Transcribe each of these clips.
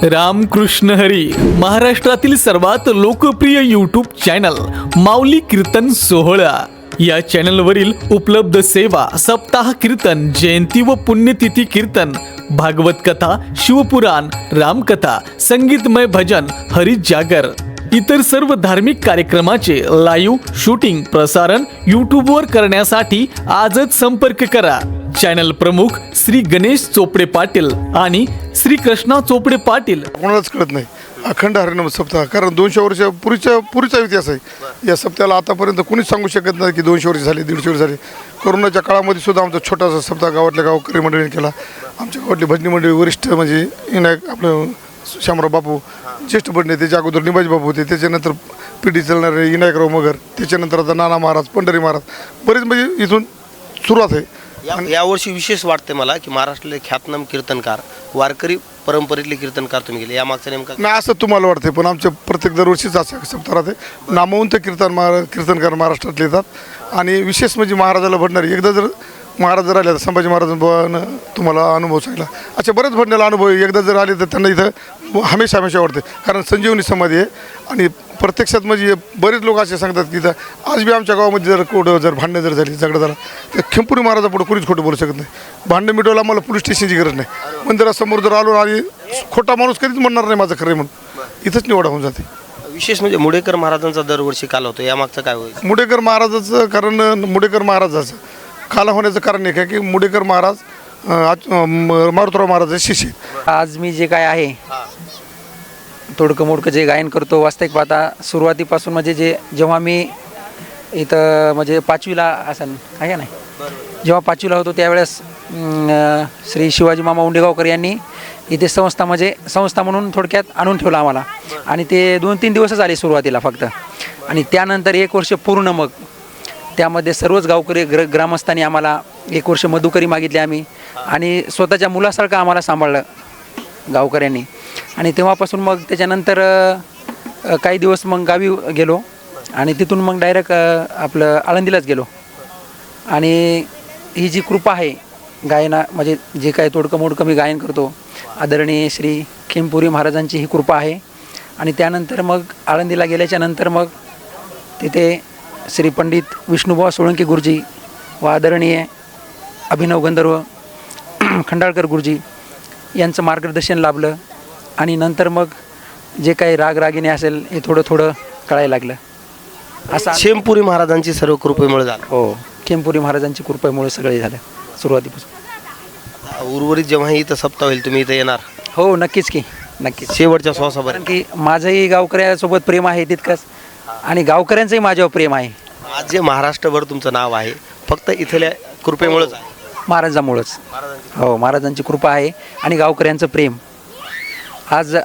रामकृष्ण हरी महाराष्ट्रातील सर्वात लोकप्रिय यूट्यूब चॅनल माऊली कीर्तन सोहळा या चॅनलवरील उपलब्ध सेवा सप्ताह कीर्तन, जयंती व पुण्यतिथी कीर्तन, भागवत कथा, शिवपुराण, रामकथा, संगीतमय भजन, हरित जागर इतर सर्व धार्मिक कार्यक्रमाचे लाईव्ह शूटिंग प्रसारण यूट्यूबवर करण्यासाठी आजच संपर्क करा। चॅनल प्रमुख श्री गणेश चोपडे पाटील आणि श्री कृष्णा चोपडे पाटील। कोणालाच कळत नाही अखंड हरिनाम सप्ताह, कारण 200 वर्षापूर्वीचा इतिहास आहे। या सप्त्याला आतापर्यंत कोणीच सांगू शकत नाही की 200 वर्ष झाली, 150 वर्ष झाली। कोरोनाच्या काळामध्ये सुद्धा आमचा छोटासा सप्ताह गावातल्या गावकरी मंडळीने केला। आमच्या गावातली भजनी मंडळी वरिष्ठ म्हणजे विनायक आपलं शामराव बापू, ज्येष्ठ भजनी, त्याच्या अगोदर निबाजी बापू होते, त्याच्यानंतर पिढी चालणारे विनायकराव मगर, त्याच्यानंतर आता नाना महाराज, पंढरी महाराज, बरेच म्हणजे इथून सुरुवात आहे। यावर्षी विशेष वाटते मला की महाराष्ट्रातले ख्यातनाम कीर्तनकार, वारकरी परंपरेतले कीर्तनकार तुम्ही गेले, यामागचं नेमकं नाही असं तुम्हाला वाटते, पण आमच्या प्रत्येक दरवर्षीच असं सप्ताह राहते। नामवंत कीर्तनकार महाराष्ट्रातले येतात आणि विशेष म्हणजे महाराजाला भटणारे। एकदा जर महाराज जर आले तर संभाजी महाराजांना तुम्हाला अनुभव सांगितला, अशा बरेच भटण्याला अनुभव एकदा जर आले तर त्यांना इथं हमेशा वाटते, कारण संजीवनी समाधी आहे। आणि प्रत्यक्षात म्हणजे बरेच लोक असे सांगतात की इथं आज बी आमच्या गावामध्ये जर कोणं जर भांडणं जर झाली, झगडा झाला तर खिंपुरी महाराजापुढे कोणीच खोटं बोलू शकत नाही। भांडण मिटवायला मला पोलीस स्टेशनची गरज नाही, पण जर समोर जर आलो आणि खोटा माणूस कधीच म्हणणार नाही माझं खरं म्हणून, इथंच निवड होऊन जाते। विशेष म्हणजे मुडेकर महाराजांचा दरवर्षी काल होतो, यामागचं काय होईल? मुडेकर महाराजाचं कारण, मुडेकर महाराजाचं काला होण्याचं कारण एक आहे की मुडेकर महाराज मारुतराव महाराजाचे शिष्य। आज मी जे काय आहे तोडकं मोडकं जे गायन करतो, वास्तविक पाहता सुरुवातीपासून म्हणजे जेव्हा मी इथं म्हणजे 5वीला असं आहे नाही, जेव्हा 5वीला होतो त्यावेळेस श्री शिवाजी मामा उंडेगावकर यांनी इथे संस्था म्हणून थोडक्यात आणून ठेवलं आम्हाला, आणि ते 2-3 दिवसच आले सुरुवातीला फक्त, आणि त्यानंतर 1 वर्ष पूर्ण मग त्यामध्ये सर्वच गावकरी ग्रामस्थांनी आम्हाला 1 वर्ष मधुकरी मागितली आम्ही, आणि स्वतःच्या मुलासारखं आम्हाला सांभाळलं गावकऱ्यांनी। आणि तेव्हापासून मग त्याच्यानंतर काही दिवस मग गावी गेलो आणि तिथून मग डायरेक्ट आपलं आळंदीलाच गेलो। आणि ही जी कृपा आहे गायना, म्हणजे जे काही तोडकं मोडकं मी गायन करतो, आदरणीय श्री खिमपुरी महाराजांची ही कृपा आहे। आणि त्यानंतर मग आळंदीला गेल्याच्या नंतर मग तिथे श्री पंडित विष्णुबुवा सोळंकी गुरुजी व आदरणीय अभिनव गंधर्व खंडाळकर गुरुजी यांचं मार्गदर्शन लाभलं, आणि नंतर मग जे काही रागरागिणी असेल हे थोडं कळायला लागलं। असं शेमपुरी महाराजांची सर्व कृपेमुळे झालं। हो, खेमपुरी महाराजांची कृपेमुळे सगळे झालं सुरुवातीपासून। उर्वरित जेव्हा इथं सप्ताह होईल तुम्ही इथं येणार? हो, नक्कीच की नक्कीच, शेवटच्या श्वासाभर। कारण की माझंही गावकऱ्यासोबत प्रेम आहे तितकंच, आणि गावकऱ्यांचंही माझ्यावर प्रेम आहे। आज जे महाराष्ट्रभर तुमचं नाव आहे फक्त इथल्या कृपेमुळेच आहे, महाराजांमुळंच। हो, महाराजांची कृपा आहे आणि गावकऱ्यांचं प्रेम। आज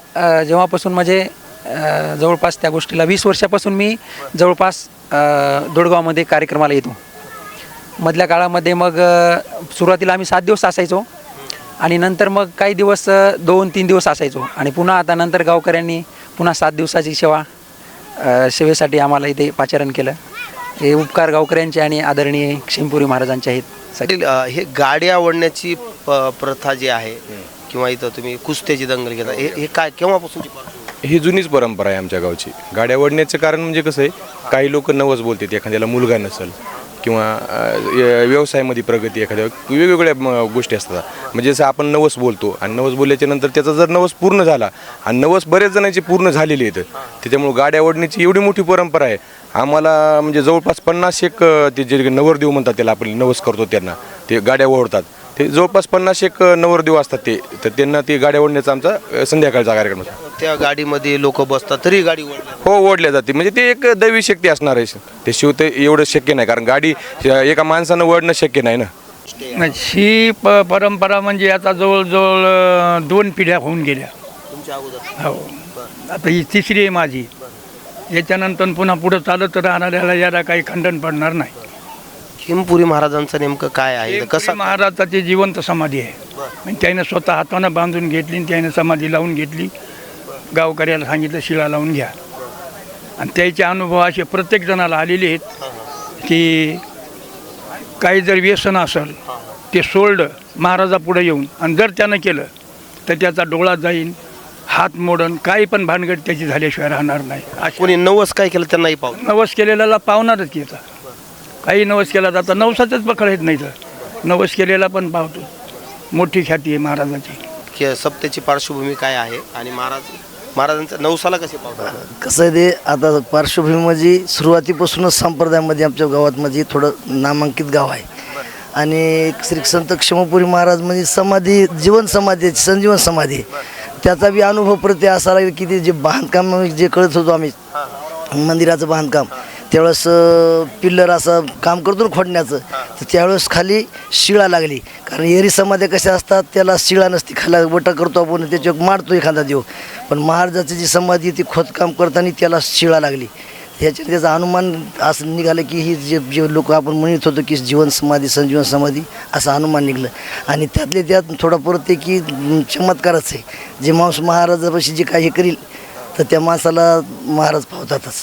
जेव्हापासून म्हणजे जवळपास त्या गोष्टीला 20 वर्षापासून मी जवळपास दोडगावमध्ये कार्यक्रमाला येतो। मधल्या काळामध्ये मग सुरुवातीला आम्ही 7 दिवस असायचो, आणि नंतर मग काही दिवस 2-3 दिवस असायचो, आणि पुन्हा आता नंतर गावकऱ्यांनी पुन्हा 7 दिवसाची सेवेसाठी आम्हाला इथे पाचारण केलं। हे उपकार गावकऱ्यांचे आणि आदरणीय खिमपुरी महाराजांचे आहेत। हे गाड्या ओढण्याची प्रथा जी आहे, किंवा इथं तुम्ही कुस्त्याची दंगल घेता, हे काय केव्हापासूनची परंपरा? ही जुनीच परंपरा आहे आमच्या गावची। गाड्या ओढण्याचं कारण म्हणजे कसं आहे, काही लोक नवस बोलतात, एखाद्याला मुलगा नसेल किंवा व्यवसायामध्ये प्रगती, एखाद्या वेगवेगळ्या गोष्टी असतात। म्हणजे जसं आपण नवस बोलतो, आणि नवस बोलल्याच्या नंतर त्याचा जर नवस पूर्ण झाला, आणि नवस बरेच जणांचे पूर्ण झालेले आहेत, त्याच्यामुळे गाड्या ओढण्याची एवढी मोठी परंपरा आहे आम्हाला। म्हणजे जवळपास 50 ते जे नवरदेव म्हणतात त्याला, आपण नवस करतो त्यांना ते गाड्या ओढतात, ते जवळपास 50 नवरदेव असतात ते, तर त्यांना ते गाड्या ओढण्याचा आमचा संध्याकाळचा कार्यक्रम असतो। त्या गाडीमध्ये लोक बसतात तरी गाडी हो, ओढल्या जाते, म्हणजे ते एक दैवी शक्ती असणार आहे। ते शिव ते एवढं शक्य नाही, कारण गाडी एका माणसानं ओढणं शक्य नाही ना। ही परंपरा म्हणजे आता जवळजवळ 2 पिढ्या होऊन गेल्या तुमच्या अगोदर? हो, आता ही 3री आहे माझी। याच्यानंतर पुन्हा पुढं चालत राहणाऱ्याला याला काही खंडन पडणार नाही। खिमपुरी महाराजांचं नेमकं काय आहे? कसं महाराजाची जिवंत समाधी आहे, म्हणजे त्याने स्वतः हातानं बांधून घेतली आणि त्याने समाधी लावून घेतली। गावकऱ्याला सांगितलं शिळा लावून घ्या, आणि त्याचे अनुभव असे प्रत्येक जणाला आलेले आहेत की काही जर व्यसन असेल ते सोडलं महाराजापुढे येऊन, आणि जर त्यानं केलं तर त्याचा डोळा जाईन, हात मोडून काही पण भानगड त्याची झाल्याशिवाय राहणार नाही. अशी कोणी नवस काय केलं त्यांनाही पाहू. नवस केलेल्याला पावणारच की आता. काही नवस केला जाता नवसाचंच पकड येत नाही तर नवस केलेला पण पावतो. मोठी ख्याती आहे महाराजाची. की सप्तेची पार्श्वभूमी काय आहे आणि महाराजांच्या नवसाला कसे पावतात? कसं आहे ते आता पार्श्वभूमी म्हणजे सुरुवातीपासूनच संप्रदायामध्ये आमच्या गावात म्हणजे थोडं नामांकित गाव आहे. आणि श्री संत क्षमापुरी महाराज म्हणजे समाधी जीवन समाधी संजीवन समाधी त्याचा बी अनुभव प्रत्येक असा लागेल की ते जे बांधकाम जे कळत होतो आम्ही मंदिराचं बांधकाम त्यावेळेस पिल्लर असं काम करतो ना खोडण्याचं तर त्यावेळेस खाली शिळा लागली. कारण एरी समाध्या कशा असतात त्याला शिळा नसती खाला वटा करतो आपण त्याच्यावर मारतो एखादा देव. पण महाराजाची जी समाधी ती खोदकाम करताना त्याला शिळा लागली. त्याचा अनुमान असं निघालं की ही जे लोक आपण म्हणत होतो की जीवन समाधी संजीवन समाधी असं अनुमान निघलं. आणि त्यातले त्यात थोडा परत आहे की चमत्कारच आहे. जे माणूस महाराजापाशी जे काही करील तर त्या माणसाला महाराज पावतातच.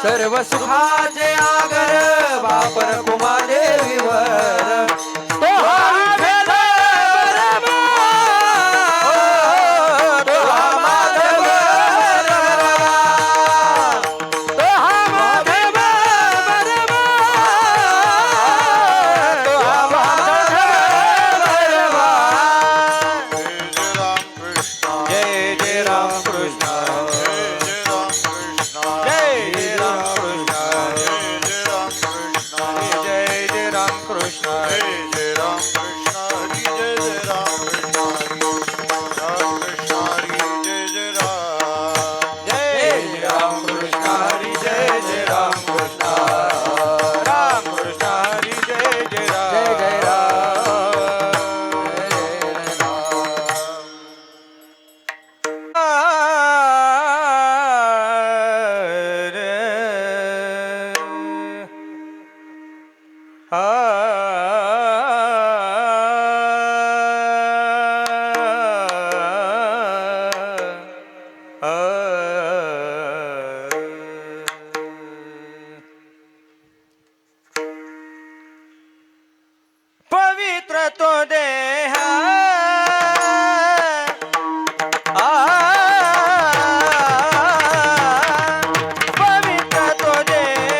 सर्व सुखाचे आगर बापर कुमा देवीवर तो हा विठ्ठल बरवा, तो हा माधव बरवा, तो हा माधव बरवा, तो हा माधव बरवा. जय जय राम कृष्ण, पवित्र तो देह पवित्र तो देह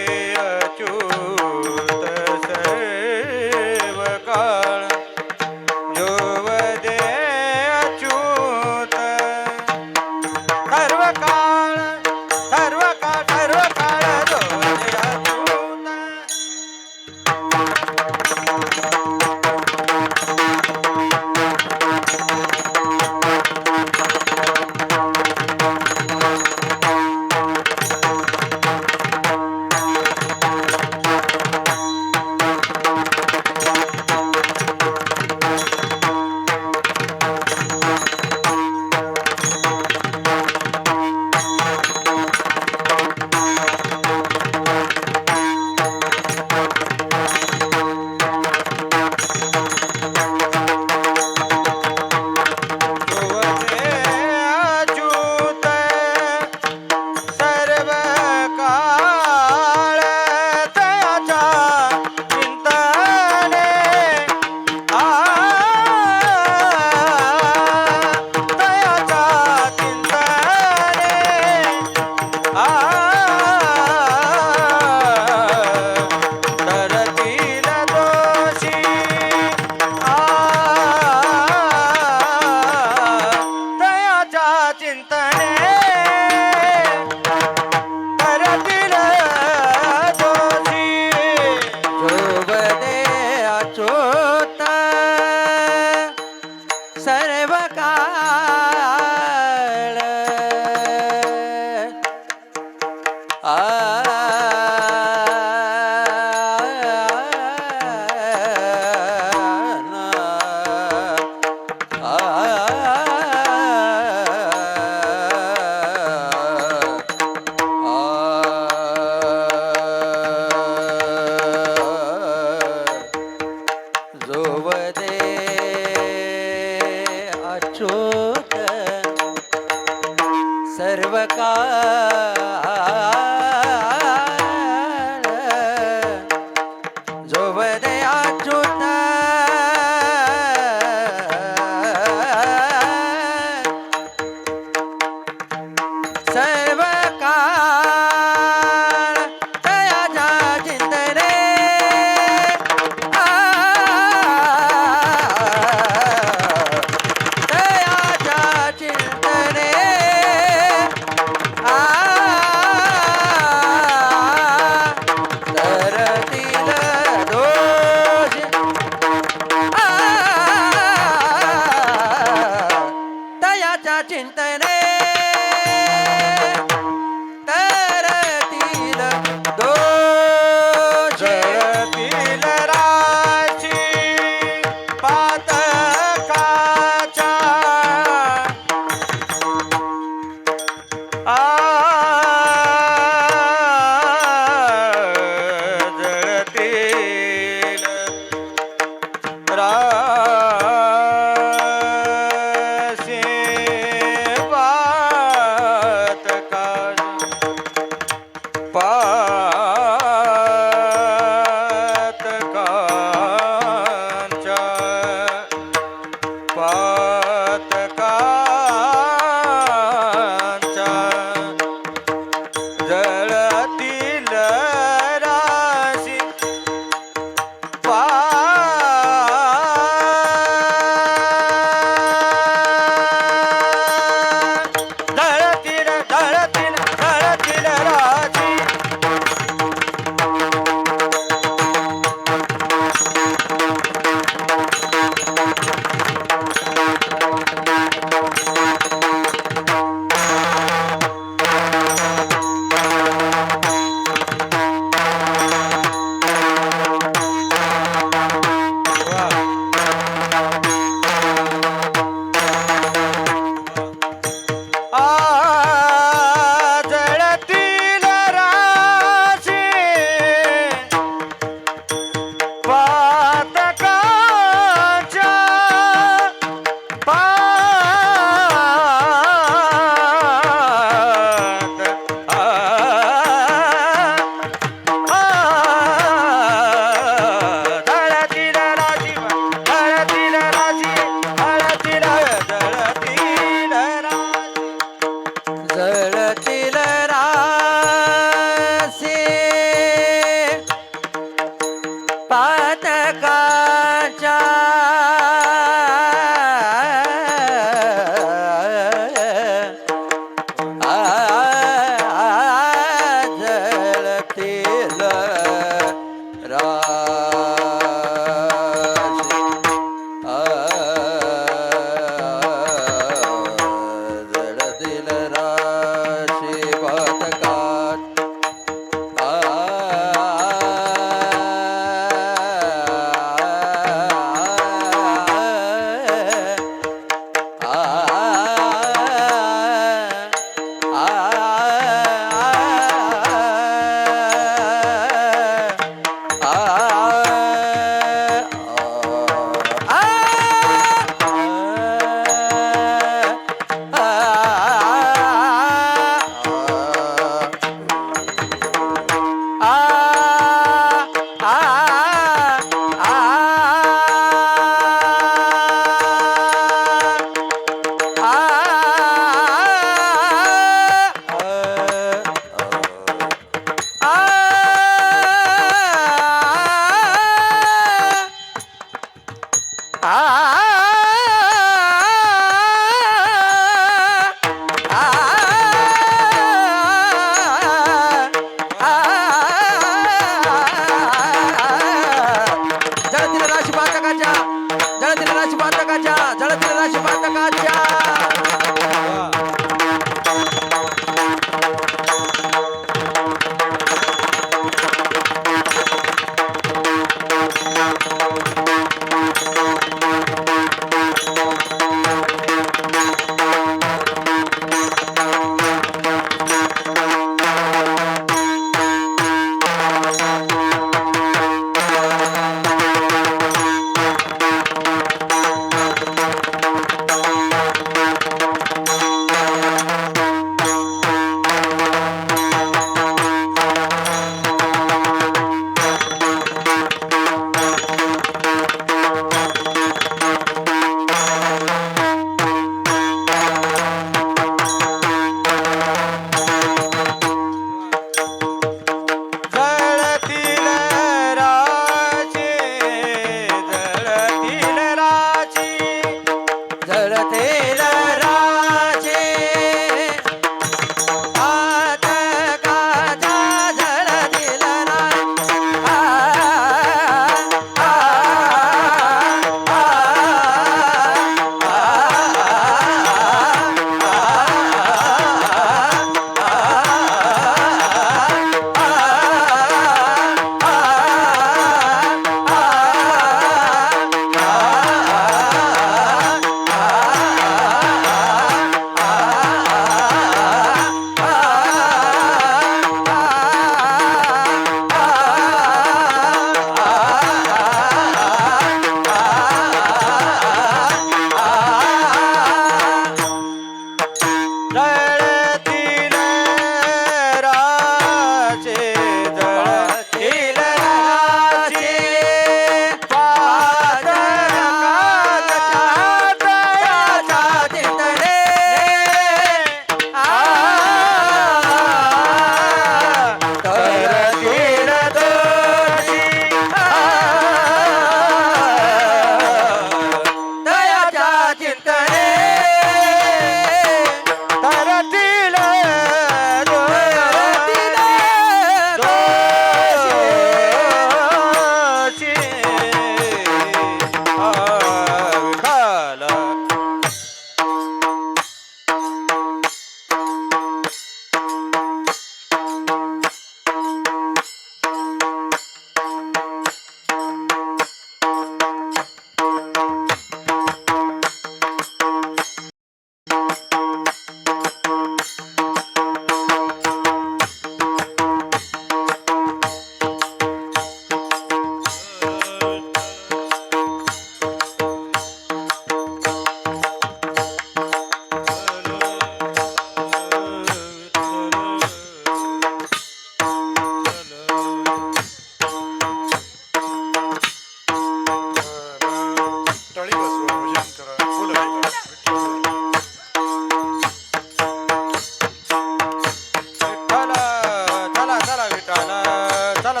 चला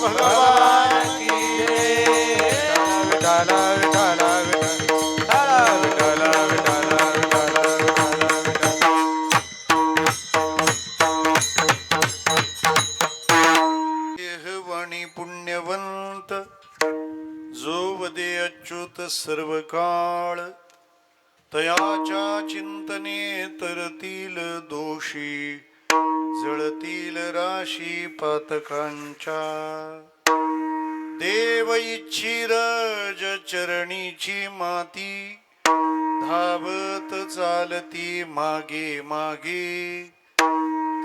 जोरदार देहवाणी पुण्यवंत जो वदे अच्युत सर्व काळ तयाच्या चिंतने तरतील दोषी जळतील राशी पातकांच्या देव इच्छिर चरणीची माती धावत चालती मागे मागे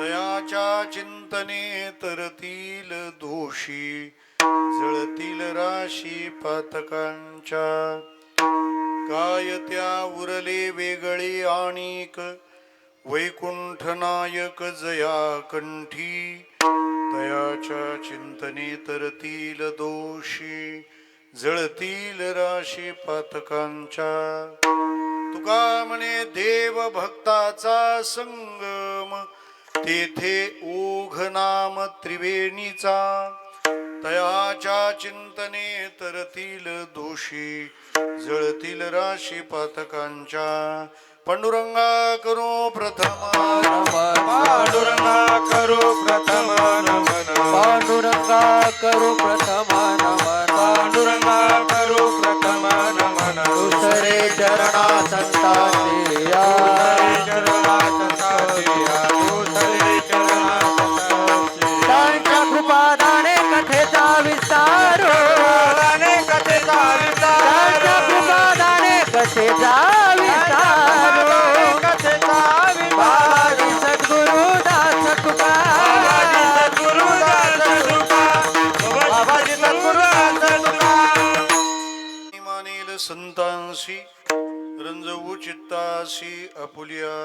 तयाच्या चिंतने तरतील दोषी जळतील राशी पातकांच्या काय त्या उरले वेगळे आणिक वैकुंठ नायक जया कंठी तयाच्या चिंतने तरतील दोषी जळतील राशी पातकांच्या तुका म्हणे देव भक्ताचा संगम तेथे ओघ नाम त्रिवेणीचा तयाच्या चिंतने तरतील दोषी जळतील राशी पातकांच्या पांडुरंगा करो प्रथम पांडुरंगा करो प्रथम नमन पांडुरंगा करू प्रथम नमन पांडुरंगा करो प्रथम नमन दुसरे चरणा संताचे या चरणा संताचे या दुसरे चरणा संताचे त्यांच्या कृपादाने कथेचा विस्तार कथेचा त्यांच्या कृपादाने कथेचा विस्तार बाबाजी सद्गुरु दास मानेल संतांशी रंजवू चित्ताशी आपुलिया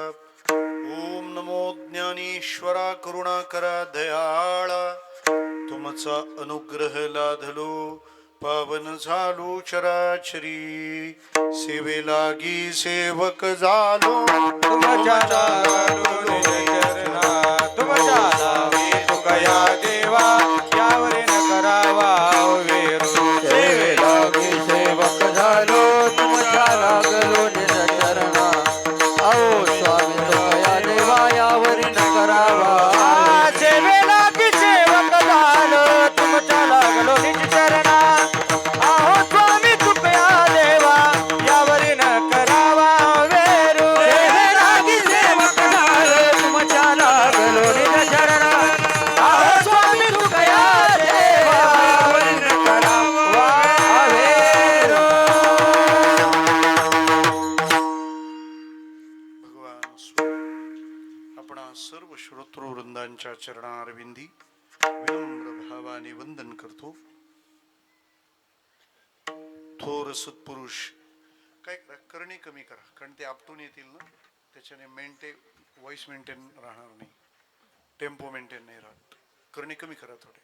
ओम नमो ज्ञानेश्वरा करुणा करा दयाळा तुमचा अनुग्रह लाधलो पावन झालो चराचरी सेवे लागी सेवक झालो तुमच्या लागलो चरणा तुमच्या नावे तुकया देवा यावर न करावा वेरू सेवे लागी सेवक झालो तुमच्या लागलो निज चरणा आओ स्वामी तुकया देवा यावर न करावा सेवे लागी सेवक झालो तुमच्या लागलो निज चरणा आओ स्वामी तुकया देवा यावर न करावा वेरू सेवे लागी सेवक झालो तुमच्या लागलो निज चरणा आओ स्वामी तुकया देवा यावर न करावा वेरू भगवान स्वरूप आपणा सर्व श्रोतृ वृंदांच्या चरणारविंदी विनम्र भावाने वंदन करतो. थोर सत्पुरुष. काय करा, करणे कमी करा, कारण ते आपटून येतील ना, त्याच्याने व्हॉइस मेंटेन राहणार नाही, टेम्पो मेंटेन नाही राहत. करणे कमी करा थोडे.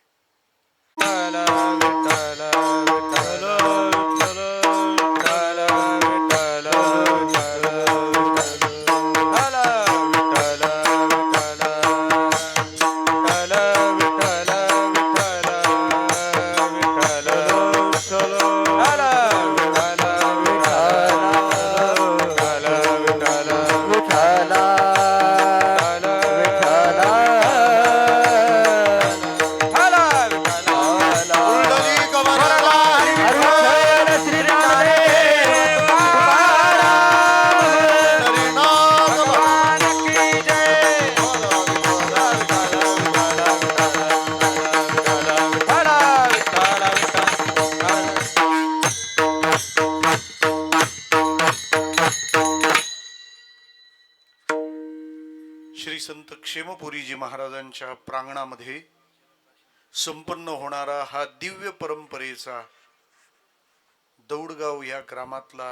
श्री संत क्षेमपुरीजी महाराजांच्या प्रांगणामध्ये संपन्न होणारा हा दिव्य परंपरेचा दौडगाव या ग्रामातला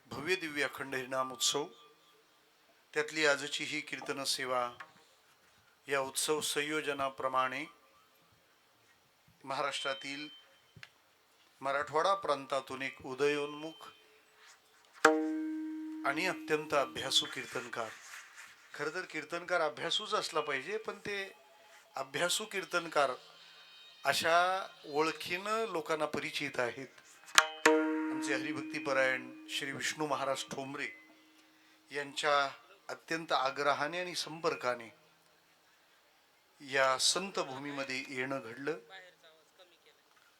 भव्य दिव्य अखंड हरिनाम उत्सव, त्यातली आजची ही कीर्तन सेवा या उत्सव संयोजनाप्रमाणे महाराष्ट्रातील मराठवाडा प्रांतातून एक उदयोन्मुख आणि अत्यंत अभ्यासू कीर्तनकार, खरं तर कीर्तनकार अभ्यासूच असला पाहिजे, पण ते अभ्यासू कीर्तनकार अशा ओळखीनं लोकांना परिचित आहेत. आमचे हरिभक्तीपरायण श्री विष्णू महाराज ठोंबरे यांच्या अत्यंत आग्रहाने आणि संपर्काने या संत भूमीमध्ये येणं घडलं.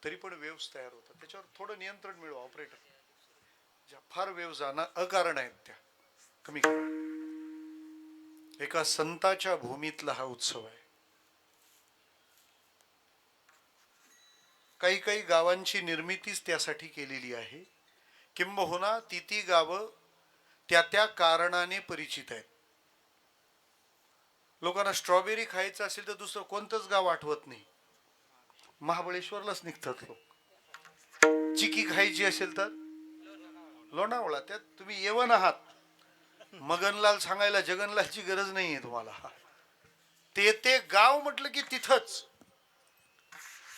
तरी पण वेव्स तयार होतात, त्याच्यावर थोडं नियंत्रण मिळवा ऑपरेटर. ज्या फार वेव्स अकारण आहेत त्या कमी करा. एका संताच्या भूमीतला हा उत्सव आहे. काही काही गावांची निर्मितीच त्यासाठी केलेली आहे. किंबहुना ती गावं त्या कारणाने परिचित आहेत. लोकांना स्ट्रॉबेरी खायचं असेल तर दुसरं कोणतंच गाव आठवत नाही, महाबळेश्वरलाच निघतात लोक. चिकी खायची असेल तर लोणावळा. त्यात तुम्ही येवन आहात, मगनलाल सांगायला जगनलालची गरज नाहीये तुम्हाला. ते गाव म्हटलं की तिथंच,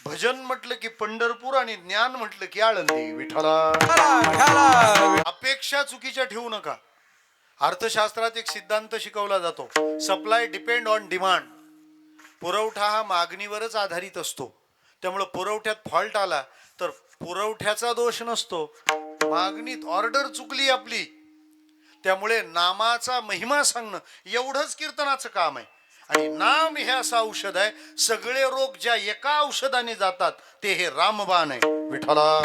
भजन म्हटलं की पंढरपूर आणि ज्ञान म्हटलं की आळंदी. विठ्ठला अपेक्षा चुकीच्या ठेवू नका. अर्थशास्त्रात एक सिद्धांत शिकवला जातो, सप्लाय डिपेंड ऑन डिमांड. पुरवठा हा मागणीवरच आधारित असतो. त्यामुळे पुरवठ्यात फॉल्ट आला तर पुरवठ्याचा दोष नसतो, मागणीत ऑर्डर चुकली आपली. त्यामुळे नामाचा महिमा सांगणं एवढंच कीर्तनाचं काम आहे. आणि नाम हे असं औषध आहे, सगळे रोग ज्या एका औषधाने जातात ते हे रामबाण आहे. विठ्ठला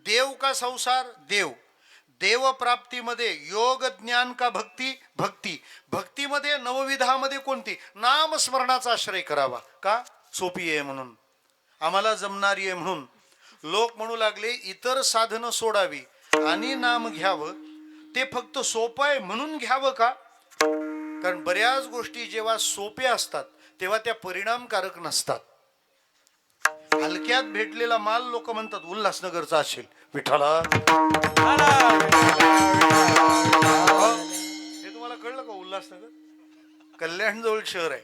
देव का संसार, देव. देव प्राप्तीमध्ये योग ज्ञान का भक्ती, भक्ती. भक्तीमध्ये नवविधामध्ये कोणती? नामस्मरणाचा आश्रय करावा. का? सोपी आहे म्हणून, आम्हाला जमणारी आहे म्हणून. लोक म्हणू लागले इतर साधनं सोडावी आणि नाम घ्यावं. ते फक्त सोपं आहे म्हणून घ्यावं का? कारण बऱ्याच गोष्टी जेव्हा सोप्या असतात तेव्हा त्या परिणामकारक नसतात. हलक्यात भेटलेला माल लोक म्हणतात उल्हासनगरचा असेल. विठ्ठला हे तुम्हाला कळलं का? उल्हासनगर कल्याण जवळ शहर आहे.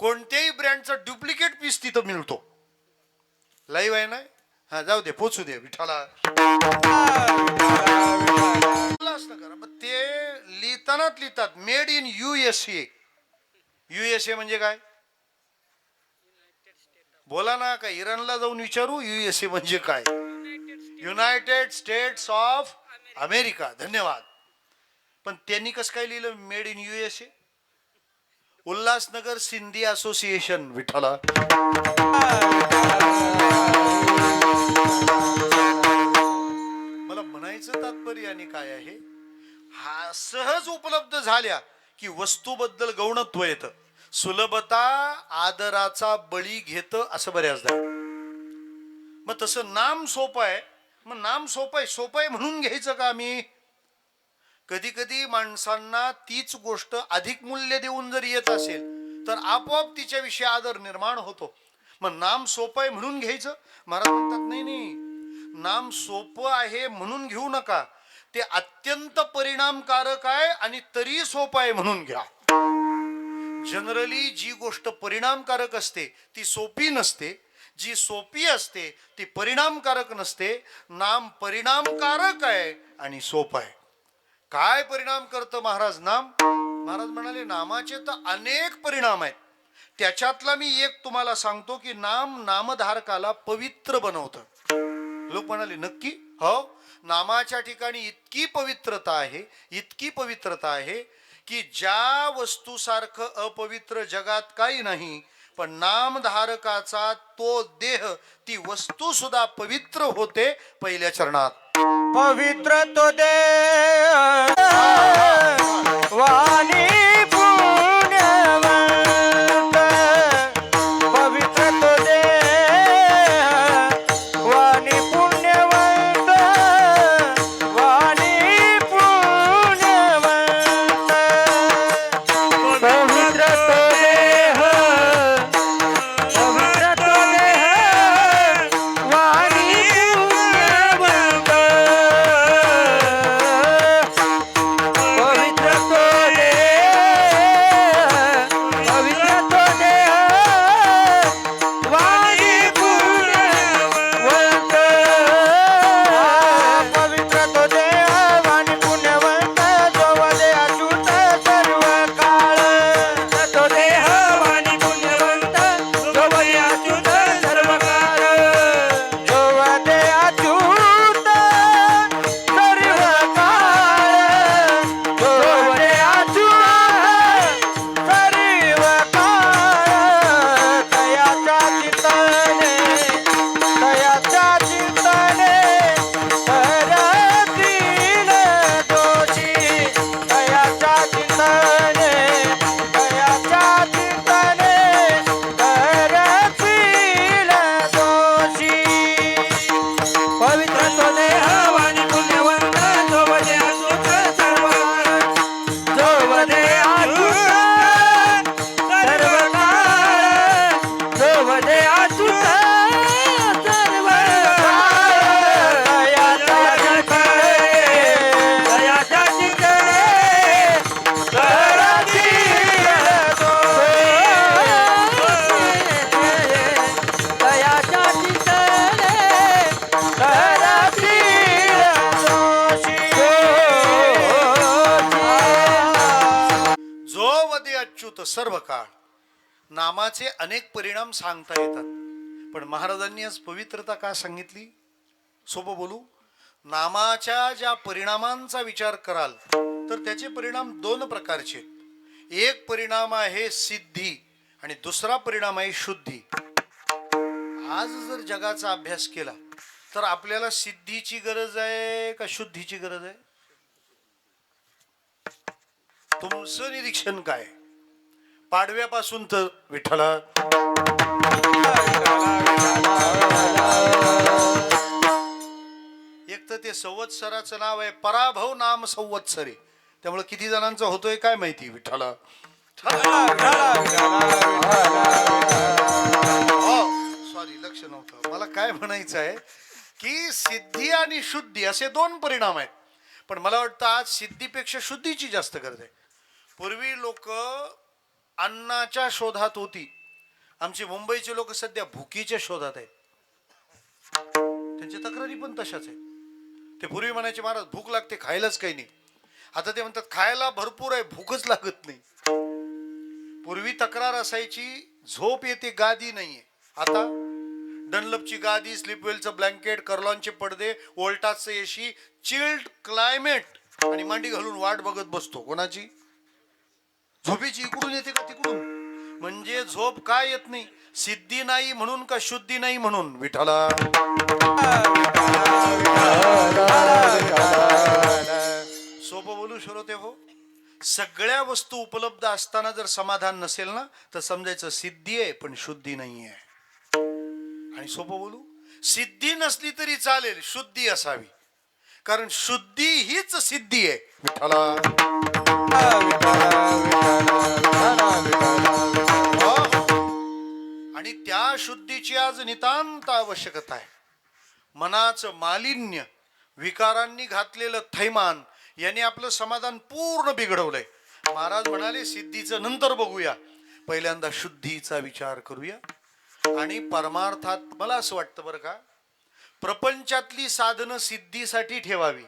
कोणत्याही ब्रँडचा डुप्लिकेट पीस तिथं मिळतो. लाईव्ह आहे ना? हा जाऊ दे, पोचू दे. विठ्ठला उल्हासनगर. ते लिहितात मेड इन USA. USA म्हणजे काय? बोला ना, का इराणला जाऊन विचारू USA म्हणजे काय? United states of America. धन्यवाद. पण त्यांनी कसं काय लिहिलं made in USA? Ulhasnagar Sindhi association. विठ्ठला मला म्हणायचं तात्पर्याने काय आहे, हा सहज उपलब्ध झाल्या की वस्तूबद्दल गौणत्व येतं. सुलभता आदराचा बळी घेतं असं बऱ्याचदा. मग तसं नाम सोपं आहे, मग नाम सोपं आहे म्हणून घ्यायचं का आम्ही? कधी कधी माणसांना तीच गोष्ट अधिक मूल्य देऊन जर येत असेल तर आपोआप तिच्याविषयी आदर निर्माण होतो. मग नाम सोपं आहे म्हणून घ्यायचं? महाराज म्हणतात नाही, नाम सोपं आहे म्हणून घेऊ नका, ते अत्यंत परिणामकारक आहे आणि तरी सोपं आहे म्हणून घ्या. जनरली जी गोष्ट परिणामकारक असते ती सोपी नसते, जी सोपी असते ती परिणामकारक नसते. नाम परिणामकारक आहे आणि सोपं आहे. काय परिणाम करतं महाराज नाम? महाराज म्हणाले नामाचे तर अनेक परिणाम आहेत. त्याच्यातला मी एक तुम्हाला सांगतो की नाम नामधारकाला पवित्र बनवतं. लोक म्हणाले नक्की? हो, नामाच्या ठिकाणी इतकी पवित्रता आहे, इतकी पवित्रता आहे की ज्या वस्तूसारखं अपवित्र जगात काही नाही, पण नामधारकाचा तो देह, ती वस्तू सुद्धा पवित्र होते पहिल्या चरणात. पवित्र तो देह वाणी पुण्यवंत, पवित्र तो देह वाणी पुण्यवंत, वाणी पुण्यवंत, पवित्र तो देह, पवित्र तो देह वाणी पुण्यवंत, पवित्र तो देह, पवित्र तो देह वाणी पुण्यवंत, पवित्र तो देह वाणी पुण्यवंत, जो वदे अच्युत सर्व काळ, तो देह वाणी पुण्यवंत, जो वदे अच्युत सर्व काळ, जो वदे अच्युत सर्व काळ, जो वदे अच्युत सर्व काळ, तयाच्या चित्तने, तयाच्या चित्तने करतील दोषी, तयाच्या चित्तने, तयाच्या चित्तने करतील दोषी, पवित्र तो देह वाणी पुण्यवंत, जो वदे अच्युत सर्व काळ, जो वदे अच्युत सर्व काळ, जो वदे अच्युत सर्व काळ, दयाच्या चित्तने, दयाच्या चित्तने करतील दोषी, दयाच्या चित्तने करतील दोषी. जो वदे अच्युत सर्व काळ. नामाचे अनेक परिणाम सांगता येतात, पण महाराजांनी आज पवित्रता का सांगितली? सोपं बोलू, नामाच्या ज्या परिणामांचा विचार कराल तर त्याचे परिणाम दोन प्रकारचे आहेत. एक परिणाम आहे सिद्धी आणि दुसरा परिणाम आहे शुद्धी. आज जर जगाचा अभ्यास केला तर आपल्याला सिद्धीची गरज आहे का शुद्धीची गरज आहे? तुमचं निरीक्षण काय? पाडव्यापासून तर विठ्ठला, एक तर ते संवत्सराचं नाव आहे पराभव नाम संवत्सरे, त्यामुळे किती जणांचा होतोय काय माहिती? विठ्ठला. सॉरी, लक्ष नव्हतं. मला काय म्हणायचं आहे की सिद्धी आणि शुद्धी असे दोन परिणाम आहेत, पण मला वाटतं आज सिद्धीपेक्षा शुद्धीची जास्त गरज आहे. पूर्वी लोक अन्नाच्या शोधात होती, आमचे मुंबईचे लोक सध्या भुकीच्या शोधात आहेत. त्यांच्या तक्रारी पण तशाच आहेत. ते पूर्वी म्हणायचे महाराज भूक लागते, खायलाच काही नाही. आता ते म्हणतात खायला भरपूर आहे, भूकच लागत नाही. पूर्वी तक्रार असायची झोप येते, गादी नाहीये. आता डनलपची गादी, स्लीपवेलचं ब्लँकेट, कर्लॉनचे पडदे, वोल्टासचं एसी, चिल्ड क्लायमेट आणि मांडी घालून वाट बघत बसतो. कोणाची? झोपेची. इकडून येते का तिकडून? म्हणजे झोप काय येत नाही? सिद्धी नाही म्हणून का शुद्धी नाही म्हणून? विठ्ठला. सोपं बोलू श्रोते हो, सगळ्या वस्तू उपलब्ध असताना जर समाधान नसेल ना तर समजायचं सिद्धी आहे पण शुद्धी नाही आहे. आणि सोपं बोलू, सिद्धी नसली तरी चालेल, शुद्धी असावी, कारण शुद्धी हीच सिद्धी आहे. विठ्ठला. आणि त्या शुद्धीची आज नितांत आवश्यकता आहे. मनाचं मालिन्य, विकारांनी घातलेलं थैमान याने आपलं समाधान पूर्ण बिघडवलंय. महाराज म्हणाले सिद्धीचं नंतर बघूया, पहिल्यांदा शुद्धीचा विचार करूया. आणि परमार्थात मला असं वाटतं बरं का, प्रपंचातली साधनं सिद्धीसाठी ठेवावी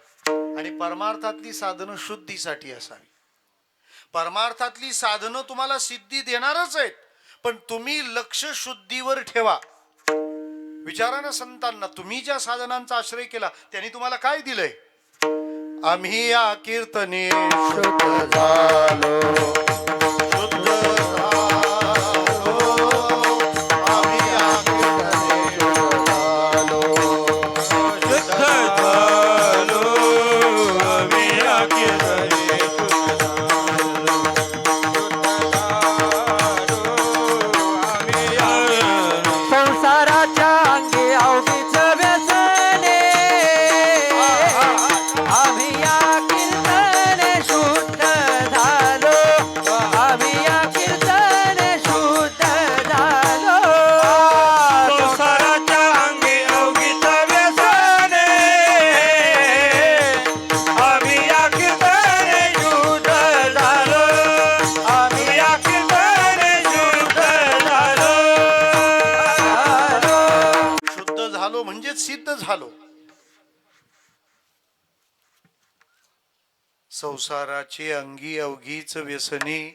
आणि परमार्थातली साधनं शुद्धीसाठी असावी. परमार्थातली साधनं तुम्हाला सिद्धी देणारच आहेत, पण तुम्ही लक्ष शुद्धीवर ठेवा. विचारा ना संतांना, तुम्ही ज्या साधनांचा आश्रय केला त्यांनी तुम्हाला काय दिलंय? आम्ही या कीर्तने शुद्ध झालो, शुद्ध झालो. आम्ही या कीर्तने शुद्ध झालो, शुद्ध झालो. आम्ही या कीर्तने शुद्ध झालो, आम्ही या संसाराच्या अंगी अवघीच व्यसने आम्ही या कीर्तने शुद्ध झालो, आम्ही या कीर्तने शुद्ध झालो. संसाराच्या अंगी अवघीच व्यसने आम्ही या कीर्तने शुद्ध झालो, आम्ही या कीर्तने शुद्ध झालो. शुद्ध झालो म्हणजे सिद्ध झालो. संसाराचे अंगी अवघीच व्यसनी.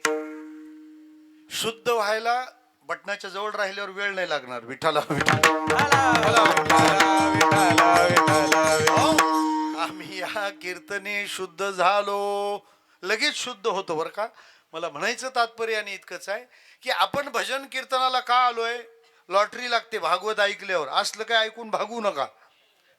शुद्ध व्हायला बटनाच्या जवळ राहिल्यावर वेळ नाही लागणार. विठाला आम्ही या कीर्तने शुद्ध झालो, लगेच शुद्ध होतो बरं का. मला म्हणायचं तात्पर्य आणि इतकंच आहे की आपण भजन कीर्तनाला का आलोय? लॉटरी लागते भागवत ऐकल्यावर. असलं काय ऐकून भागू नका.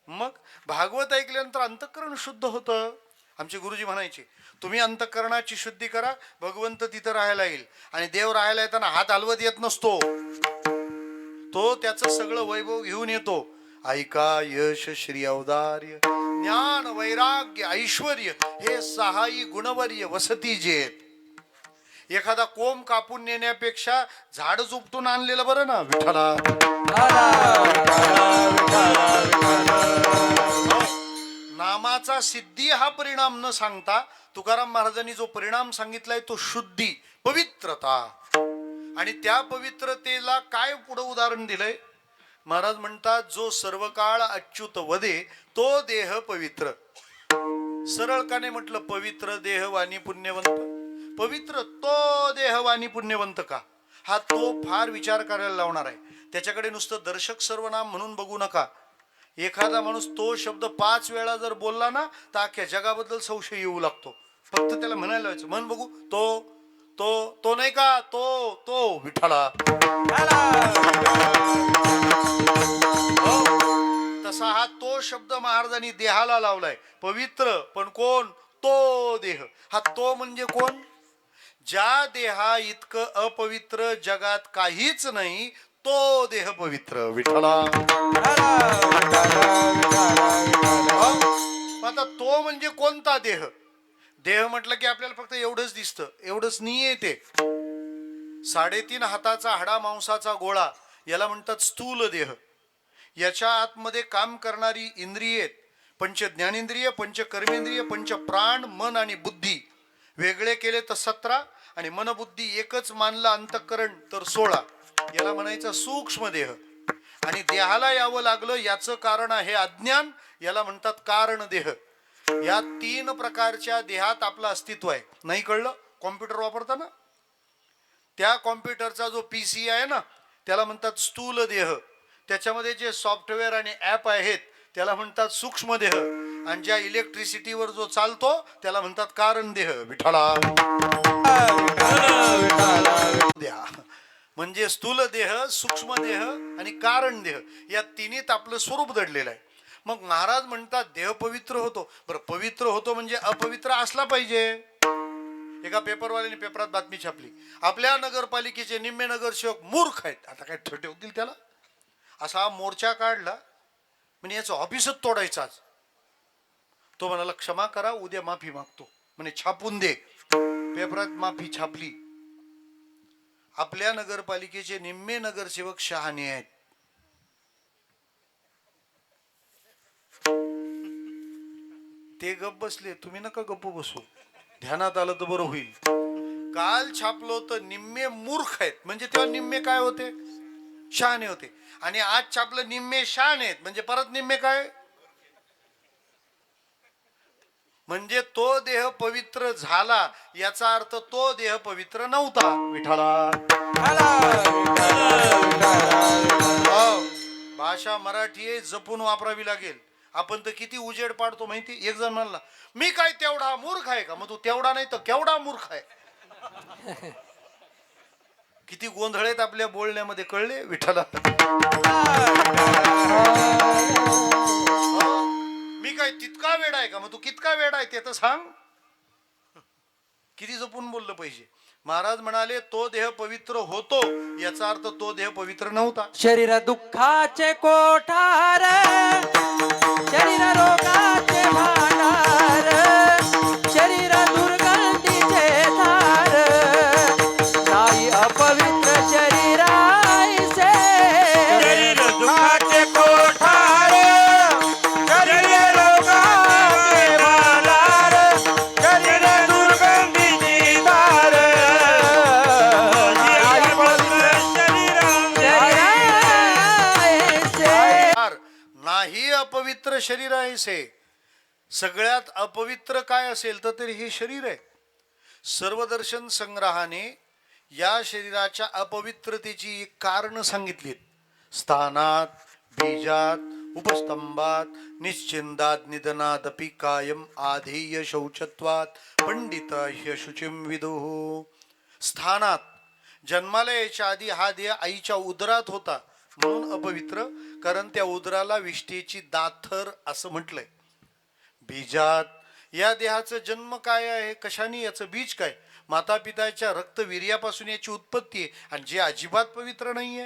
मग भागवत ऐकल्यानंतर अंतःकरण शुद्ध होतं. आमचे गुरुजी म्हणायचे, तुम्ही अंतःकरणाची शुद्धी करा, भगवंत तिथं राहायला येईल. आणि देव राहायला येताना हात हलवत येत नसतो, तो त्याचं सगळं वैभव घेऊन येतो. ऐका यश श्री औदार्य ज्ञान वैराग्य ऐश्वर्य हे सहाई गुणवर्य वसती जेत. एखादा कोंब कापून नेण्यापेक्षा झाड उपटून आणलेलं बरं ना. विठाला नामाचा सिद्धी हा परिणाम न सांगता तुकाराम महाराजांनी जो परिणाम सांगितलाय तो शुद्धी, पवित्रता. आणि त्या पवित्रतेला काय पुढे उदाहरण दिलंय? महाराज म्हणतात, जो सर्व काळ अच्युत वदे तो देह पवित्र. सरळ का नाही म्हटलं पवित्र देहवानी पुण्यवंत? पवित्र तो देहवानी पुण्यवंत का? हा तो फार विचार करायला लावणार आहे. त्याच्याकडे नुसतं दर्शक सर्वनाम म्हणून बघू नका. एखादा माणूस तो शब्द 5 वेळा जर बोलला ना तर अख्ख्या जगाबद्दल संशय येऊ लागतो. फक्त त्याला म्हणायला लावायचं, म्हण बघू, तो तो तो नाही का, तो तो विठाला. तसा हा तो शब्द महाराजांनी देहाला लावलाय. पवित्र पण कोण? तो देह. हा तो म्हणजे कोण? ज्या देहा इतकं अपवित्र जगात काहीच नाही, तो देह पवित्र. विठाला. आता तो म्हणजे कोणता देह? देह म्हटलं की आपल्याला फक्त एवढंच दिसतं. एवढंच नाहीये ते. 3.5 हाताचा हाडा मांसाचा गोळा याला म्हणतात स्थूल देह. याच्या आतमध्ये काम करणारी इंद्रिये, पंच ज्ञानेंद्रिय, पंच कर्मेंद्रिय, पंच प्राण, मन आणि बुद्धी. वेगळे केले तर 17 आणि मन बुद्धी एकच मानला अंतःकरण तर 16. याला म्हणायचं सूक्ष्म देह. आणि देहाला यावं लागलं याचं कारण आहे अज्ञान. याला म्हणतात कारण देह. या 3 प्रकारच्या देहात आपलं अस्तित्व आहे. नाही कळलं? कॉम्प्युटर वापरताना त्या कॉम्प्युटरचा जो PC आहे ना त्याला म्हणतात स्थूल देह. त्याच्यामध्ये जे सॉफ्टवेअर आणि ॲप आहेत त्याला म्हणतात सूक्ष्म देह. आणि ज्या इलेक्ट्रिसिटीवर जो चालतो त्याला म्हणतात कारण देह. विठाला. म्हणजे स्थूल देह, सूक्ष्म देह आणि कारण देह या तिन्हीत आपलं स्वरूप दडलेलं आहे. मग महाराज म्हणतात देह पवित्र होतो. बरं, पवित्र होतो म्हणजे अपवित्र असला पाहिजे. एका पेपरवाल्याने पेपरात बातमी छापली, आपल्या नगरपालिकेचे निम्मे नगरसेवक मूर्ख आहेत. आता काय ठेवतील त्याला? असा मोर्चा काढला म्हणजे याचं ऑफिसच तोडायचं आज. तो म्हणाला क्षमा करा, उद्या माफी मागतो. म्हणे छापून दे. पेपरात माफी छापली. आपल्या नगरपालिकेचे निम्मे नगरसेवक शहाणे आहेत. ते गप्प बसले, तुम्ही नका गप्प बसू, ध्यानात आलं तर बरं होईल. काल छापलो तर निम्मे मूर्ख आहेत, म्हणजे तेव्हा निम्मे काय होते, शहाणे होते. आणि आज छापलं निम्मे शहाणे आहेत, म्हणजे परत निम्मे काय, म्हणजे तो देह पवित्र झाला याचा अर्थ तो देह पवित्र नव्हता. विठाला भाषा मराठी आहे, जपून वापरावी लागेल. आपण तर किती उजेड पाडतो माहिती. एक जण म्हणला, मी काय तेवढा मूर्ख आहे का? मग तू तेवढा नाही तर केवढा मूर्ख आहे. किती गोंधळ आहेत आपल्या बोलण्यामध्ये, कळले विठाला. मी काय तितका वेडा आहे का? मग तू कितका वेडा आहे ते तर सांग. किती जपून बोललं पाहिजे. महाराज म्हणाले तो देह पवित्र होतो याचा अर्थ तो देह पवित्र नव्हता. शरीर दुःखाचे कोठार, शरीर रोगाचे भांडार, शरीर दुर्गंधीचे धार, नाही अपवित्र शरीराईसे. शरीर दुःखाचे कोठार, शरीर रोगाचे भांडार, शरीर दुर्गंधीची धार, नाही अपवित्र नाही अपवित्र शरीर आहे से. सगळ्यात अपवित्र काय असेल तर तरी हे शरीर आहे. सर्वदर्शन संग्रहाने या शरीराच्या अपवित्रतेची एक कारण सांगितलीत. स्थानात, बीजात, उपस्तंभात, निश्चिंदात, निधनादपि कायम आधेय शौचत्वात पंडित ह्य शुचिम विदुः. स्थानात, जन्माला यायच्या आधी हा देह आईच्या उदरात होता म्हणून अपवित्र, कारण त्या उदराला विष्ठेची दाथर असं म्हटलंय. बीजात, या देहाचा जन्म काय आहे, कशाने, याचं बीज काय, माता पिताच्या रक्तवीर्यापासून याची उत्पत्ती आहे. आणि जे अजिबात पवित्र नाहीये,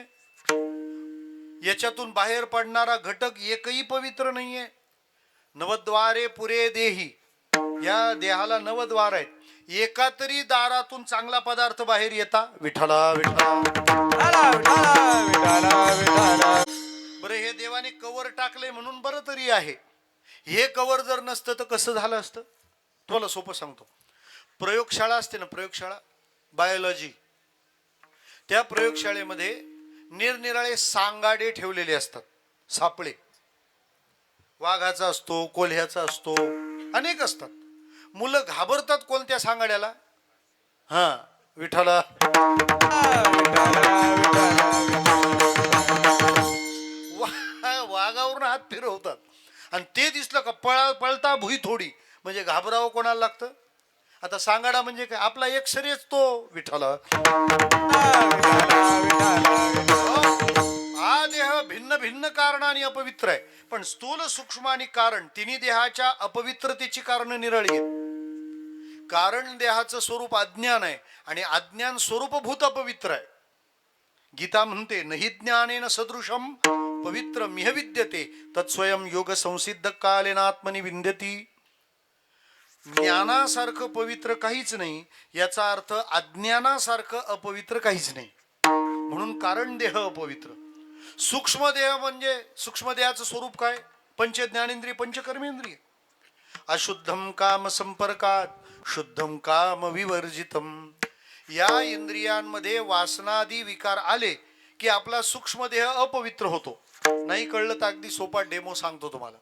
याच्यातून बाहेर पडणारा घटक एकही पवित्र नाहीये. नवद्वारे पुरे देही, या देहाला नवद्वार आहेत. एका तरी दारातून चांगला पदार्थ बाहेर येता. विठाला विठाला. बरं, हे देवाने कवर टाकले म्हणून बरं तरी आहे. हे कवर जर नसतं तर कसं झालं असतं. तुम्हाला सोपं सांगतो. प्रयोगशाळा असते ना, प्रयोगशाळा, बायोलॉजी, त्या प्रयोगशाळेमध्ये निरनिराळे सांगाडे ठेवलेले असतात. सापळे, वाघाचा असतो, कोल्ह्याचा असतो, अनेक असतात. मुलं घाबरतात कोणत्या सांगाड्याला. हा विठाला. वाघावरून हात फिरवतात आणि ते दिसलं का पळता भुई थोडी, म्हणजे घाबरावं कोणाला लागतं. आता सांगाडा म्हणजे काय, आपला एक शरीरच तो. विठाला. हा देह भिन्न भिन्न कारणाने अपवित्र आहे, पण स्थूल, सूक्ष्म आणि कारण तिन्ही देहाच्या अपवित्रतेची कारण निराळी आहेत. कारण देहाचं स्वरूप अज्ञान आहे आणि अज्ञान स्वरूपभूत अपवित्र आहे. गीता म्हणते, नहि ज्ञानेन सदृशम पवित्र मिह विद्यते तत्स्वयं योग संसिद्ध कालेन आत्मनि विंद्यती. ज्ञानासारखं पवित्र काहीच नाही, याचा अर्थ अज्ञानासारखं अपवित्र काहीच नाही. म्हणून कारण देह अपवित्र. सूक्ष्म देह म्हणजे सूक्ष्म देहाचं स्वरूप काय, पंच ज्ञानेंद्रिय, पंचकर्मेंद्रिय. अशुद्धम काम संपर्कात शुद्धम काम विवर्जितम. या इंद्रियांमध्ये वासनादी विकार आले की आपला सूक्ष्म देह अपवित्र होतो. नाही कळलं तर अगदी सोपा डेमो सांगतो तुम्हाला.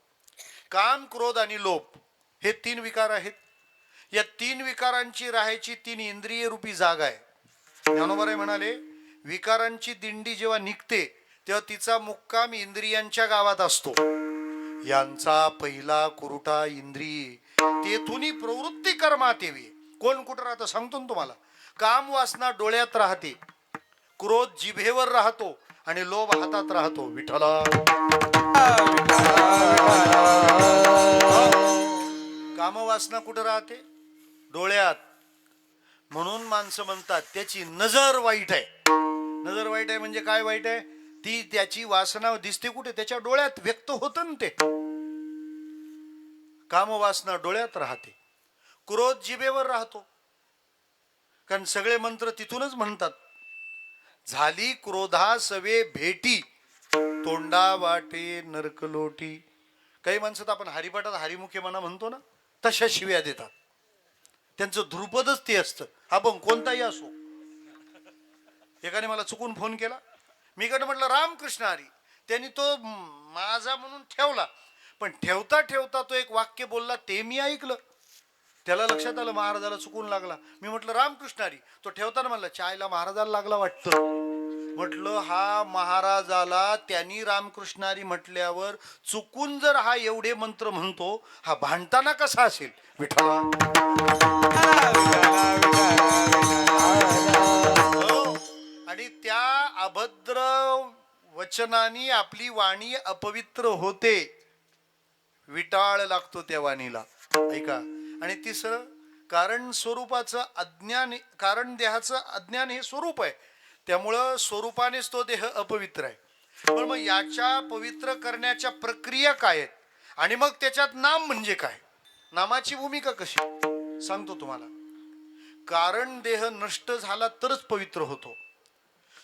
काम, क्रोध आणि लोभ हे 3 विकार आहेत. या 3 विकारांची राहायची 3 इंद्रिय रूपी जागा आहे. ज्ञानोबा म्हणाले, विकारांची दिंडी जेव्हा निघते तेव्हा तिचा मुक्काम इंद्रियांच्या गावात असतो. यांचा पहिला कुरुटा इंद्रिय, तेथूनही प्रवृत्ती कर्मात येवी. कोण कुठं राहतं सांगतो ना तुम्हाला. काम वासना डोळ्यात राहते, क्रोध जिभेवर राहतो आणि लोभ हातात राहतो. विठ्ठला. कामवासना कुठं राहते, डोळ्यात. म्हणून माणसं म्हणतात त्याची नजर वाईट आहे. नजर वाईट आहे म्हणजे काय वाईट आहे, ती त्याची वासना दिसते कुठे, त्याच्या डोळ्यात व्यक्त होतं ना ते. कामवासना डोळ्यात राहते, क्रोध जिभेवर राहतो, कारण सगळे मंत्र तिथूनच म्हणतात. झाली क्रोधा सवे भेटी तोंडा वाटे नरकलोटी. काही माणसं तर आपण हरिपाठात हरिमुखे म्हणा म्हणतो ना, तशा शिव्या देतात. त्यांचं ध्रुपदच ते असतं. आपण कोणताही असो. एकाने मला चुकून फोन केला, मी इकडे म्हटलं रामकृष्ण हरी. त्यांनी तो माझा म्हणून ठेवला, पण ठेवता ठेवता तो एक वाक्य बोलला ते मी ऐकलं. त्याला लक्षात आलं महाराजाला चुकून लागला. मी म्हटलं रामकृष्ण हरी. तो ठेवताना म्हणला चायला महाराजाला लागला वाटतं. म्हटलं हा महाराजाला त्यांनी रामकृष्ण हरी म्हटल्यावर चुकून जर हा एवढे मंत्र म्हणतो, हा भांडताना कसा असेल. विठ्ठला आणि त्या अभद्र वचनाने आपली वाणी अपवित्र होते. विटाळ लागतो त्या वाणीला. ऐका. आणि तिसरं, कारण स्वरूपाचं अज्ञान, कारण देहाचं अज्ञान हे स्वरूप आहे, त्यामुळं स्वरूपानेच तो देह अपवित्र आहे. पण मग याच्या पवित्र करण्याच्या प्रक्रिया काय आहेत, आणि मग त्याच्यात नाम म्हणजे काय, नामाची भूमिका कशी, सांगतो तुम्हाला. कारण देह नष्ट झाला तरच पवित्र होतो.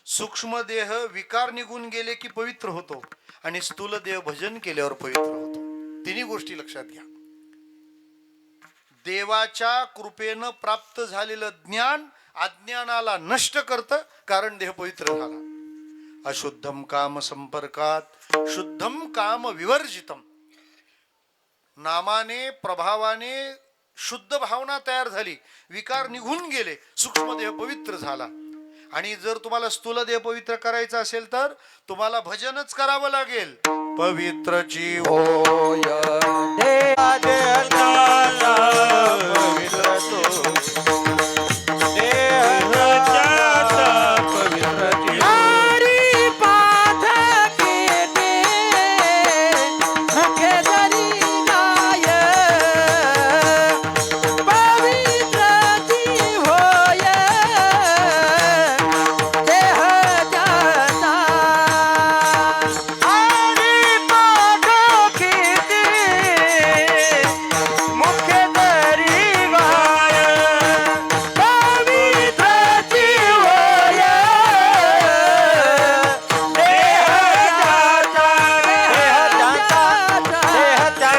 सूक्ष्म देह विकार निघून गेले की पवित्र होतो, आणि स्थूल देह भजन केल्यावर पवित्र होतो. तिन्ही गोष्टी लक्षात घ्या. देवाच्या कृपेनं प्राप्त झालेलं ज्ञान अज्ञानाला नष्ट करतं, कारण देह पवित्र झाला. अशुद्धम काम संपर्कात शुद्धम काम विवर्जितम. नामाने प्रभावाने शुद्ध भावना तयार झाली, विकार निघून गेले, सूक्ष्म देह पवित्र झाला. आणि जर तुम्हाला स्थूल देह पवित्र करायचा असेल तर तुम्हाला भजनच करावं लागेल. पवित्र जीव होय देहा देहाचा पवित्र तो, देहाचा पवित्र जीव. हरी पाठ केले मुखे धरी गाय, पवित्र जीव होय देहाचा. हरी पाठ केले मुखे धरी गाय, पवित्र जीव होय देहाचा.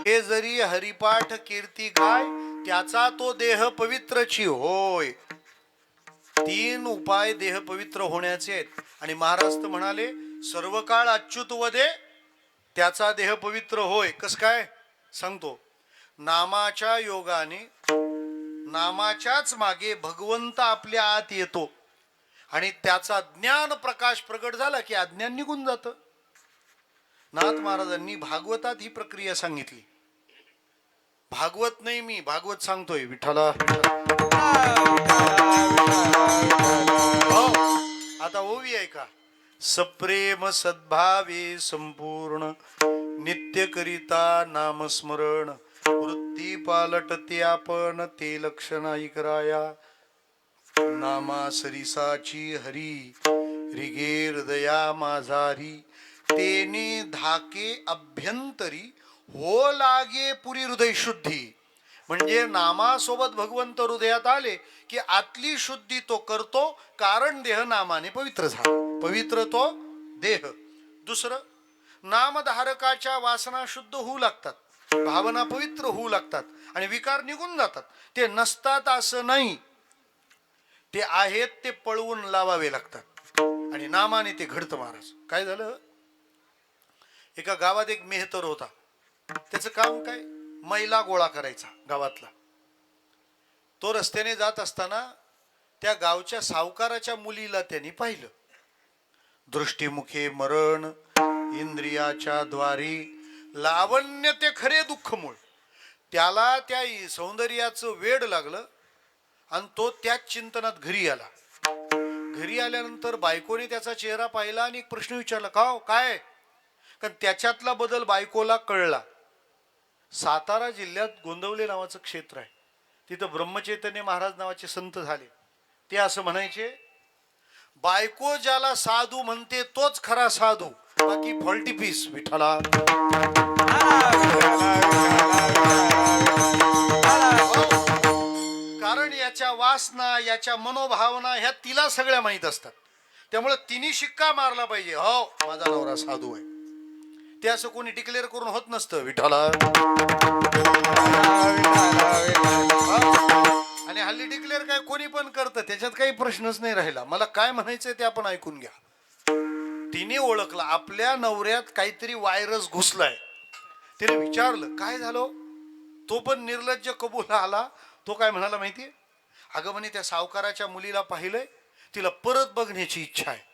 हे जरी हरिपाठ कीर्ती गाय, त्याचा तो देह पवित्रची होय. 3 उपाय देह पवित्र होण्याचे आहेत. आणि महाराज तर म्हणाले सर्व काळ अच्युत वदे, त्याचा देह पवित्र होय. कस काय सांगतो. नामाच्या योगाने, नामाच्याच मागे भगवंत आपल्या आत येतो, आणि त्याचा ज्ञान प्रकाश प्रगट झाला की अज्ञान निघून जातं. नाथ महाराजांनी भागवतात ही प्रक्रिया सांगितली. भागवत नाही, मी भागवत सांगतोय. विठ्ठला आता ओवी आहे का. सप्रेम सद्भावे संपूर्ण नित्य करिता नामस्मरण, वृत्ती पालटते आपण ते लक्षण ऐकराया. नामा सरिसाची हरी रिगे हृदया माझारी, तेने धाके अभ्यंतरी हो लागे पुरी हृदय शुद्धी. म्हणजे नामासोबत भगवंत हृदयात आले की आतली शुद्धी तो करतो, कारण देह नामाने पवित्र झाला. पवित्र तो देह. दुसरं, नामधारकाच्या वासना शुद्ध होऊ लागतात, भावना पवित्र होऊ लागतात, आणि विकार निघून जातात. ते नसतात असं नाही, ते आहेत ते पळवून लावावे लागतात, आणि नामाने ते घडतं. महाराज काय झालं, एका गावात एक मेहतर होता. त्याचं काम काय, मैला गोळा करायचा गावातला. तो रस्त्याने जात असताना त्या गावच्या सावकाराच्या मुलीला त्यांनी पाहिलं. दृष्टीमुखे मरण, इंद्रियाच्या द्वारी लावण्य ते खरे दुःख मूळ. त्याला त्या सौंदर्याचं वेड लागलं, आणि तो त्याच चिंतनात घरी आला. घरी आल्यानंतर बायकोने त्याचा चेहरा पाहिला आणि एक प्रश्न विचारला, का हो काय. कारण त्याच्यातला बदल बायकोला कळला. सातारा जिल्ह्यात गोंदवले नावाचं क्षेत्र आहे, तिथं ब्रह्मचैतन्य महाराज नावाचे संत झाले. ते असं म्हणायचे, बायको ज्याला साधू म्हणते तोच खरा साधू, बाकी फॉल्टी पीस. विठ्ठला कारण याच्या वासना, याच्या मनोभावना ह्या तिला सगळ्या माहीत असतात. त्यामुळे तिने शिक्का मारला पाहिजे, हो माझा नवरा साधू आहे. ते असं कोणी डिक्लेअर करून होत नसतं विठाला. आणि हल्ली डिक्लेअर काय कोणी पण करतं, त्याच्यात काही प्रश्नच नाही राहिला. मला काय म्हणायचंय ते आपण ऐकून घ्या. तिने ओळखलं आपल्या नवऱ्यात काहीतरी व्हायरस घुसलाय. तिने विचारलं काय झालं. तो पण निर्लज्ज कबूल आला. तो काय म्हणाला माहितीये, अगं म्हणे त्या सावकाराच्या मुलीला पाहिलंय, तिला परत बघण्याची इच्छा आहे.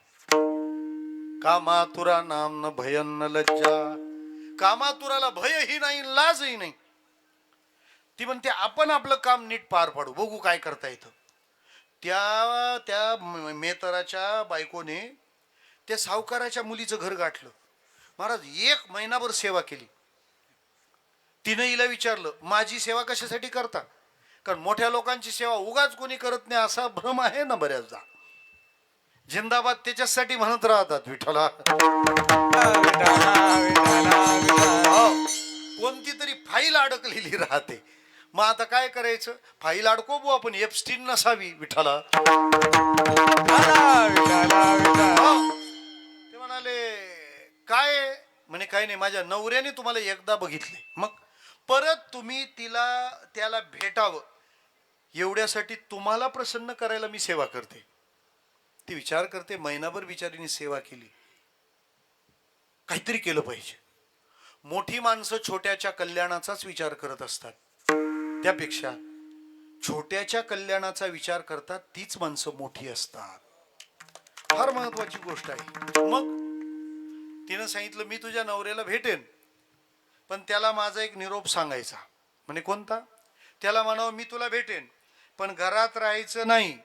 कामातुरा नाम न भयन न लज्जा. कामातुराला भयही नाही लाजही नाही. ती म्हणते आपण आपलं काम नीट पार पाडू, बघू काय करता येतं. त्या मेतराच्या बायकोने त्या सावकाराच्या मुलीचं घर गाठलं. महाराज 1 महिनाभर सेवा केली. तिनं हिला विचारलं माझी सेवा कशासाठी करता, कारण मोठ्या लोकांची सेवा उगाच कोणी करत नाही असा भ्रम आहे ना बऱ्याचदा. जिंदाबाद त्याच्यासाठी म्हणत राहतात विठ्ठला. कोणती तरी फाईल अडकलेली राहते. मग आता काय करायचं, फाईल अडकवू आपण, एप्स्टीन नसावी विठ्ठला. ते म्हणाले काय, म्हणे काय नाही, माझ्या नवऱ्याने तुम्हाला एकदा बघितले, मग परत तुम्ही त्याला भेटावं एवढ्यासाठी तुम्हाला प्रसन्न करायला मी सेवा करते. ती विचार करते, महिनाभर बिचारीने सेवा केली, काहीतरी केलं पाहिजे. मोठी माणसं छोट्याच्या कल्याणाचाच विचार करत असतात. त्यापेक्षा छोट्याच्या कल्याणाचा विचार करतात तीच माणसं मोठी असतात. फार महत्वाची गोष्ट आहे. मग तिनं सांगितलं मी तुझ्या नवऱ्याला भेटेन, पण त्याला माझा एक निरोप सांगायचा. म्हणे कोणता. त्याला म्हणावं मी तुला भेटेन, पण घरात राहायचं नाही,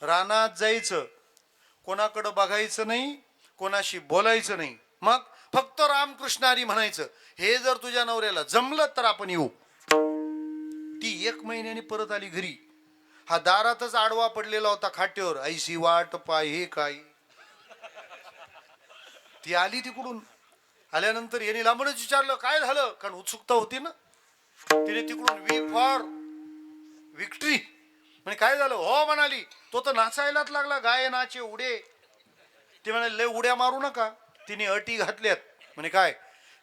रानात जायचं, कोणाकडं बघायचं नाही, कोणाशी बोलायचं नाही, मग फक्त रामकृष्ण हरी म्हणायचं. हे जर तुझ्या नवऱ्याला जमलं तर आपण येऊ. ती 1 महिन्याने परत आली घरी. हा दारातच आडवा पडलेला होता खाट्यावर. ऐशी वाट पाय हे काय. ती आली तिकडून. आल्यानंतर याने लांबूनच विचारलं काय झालं, कारण उत्सुकता होती ना. तिने तिकडून वी फॉर विक्ट्री म्हणजे काय झालं. हो म्हणाली. तो तर नाचायलाच लागला, गाय नाचे उडे. ती म्हणाली लय उड्या मारू नका. तिने अटी घातल्यात. म्हणे काय.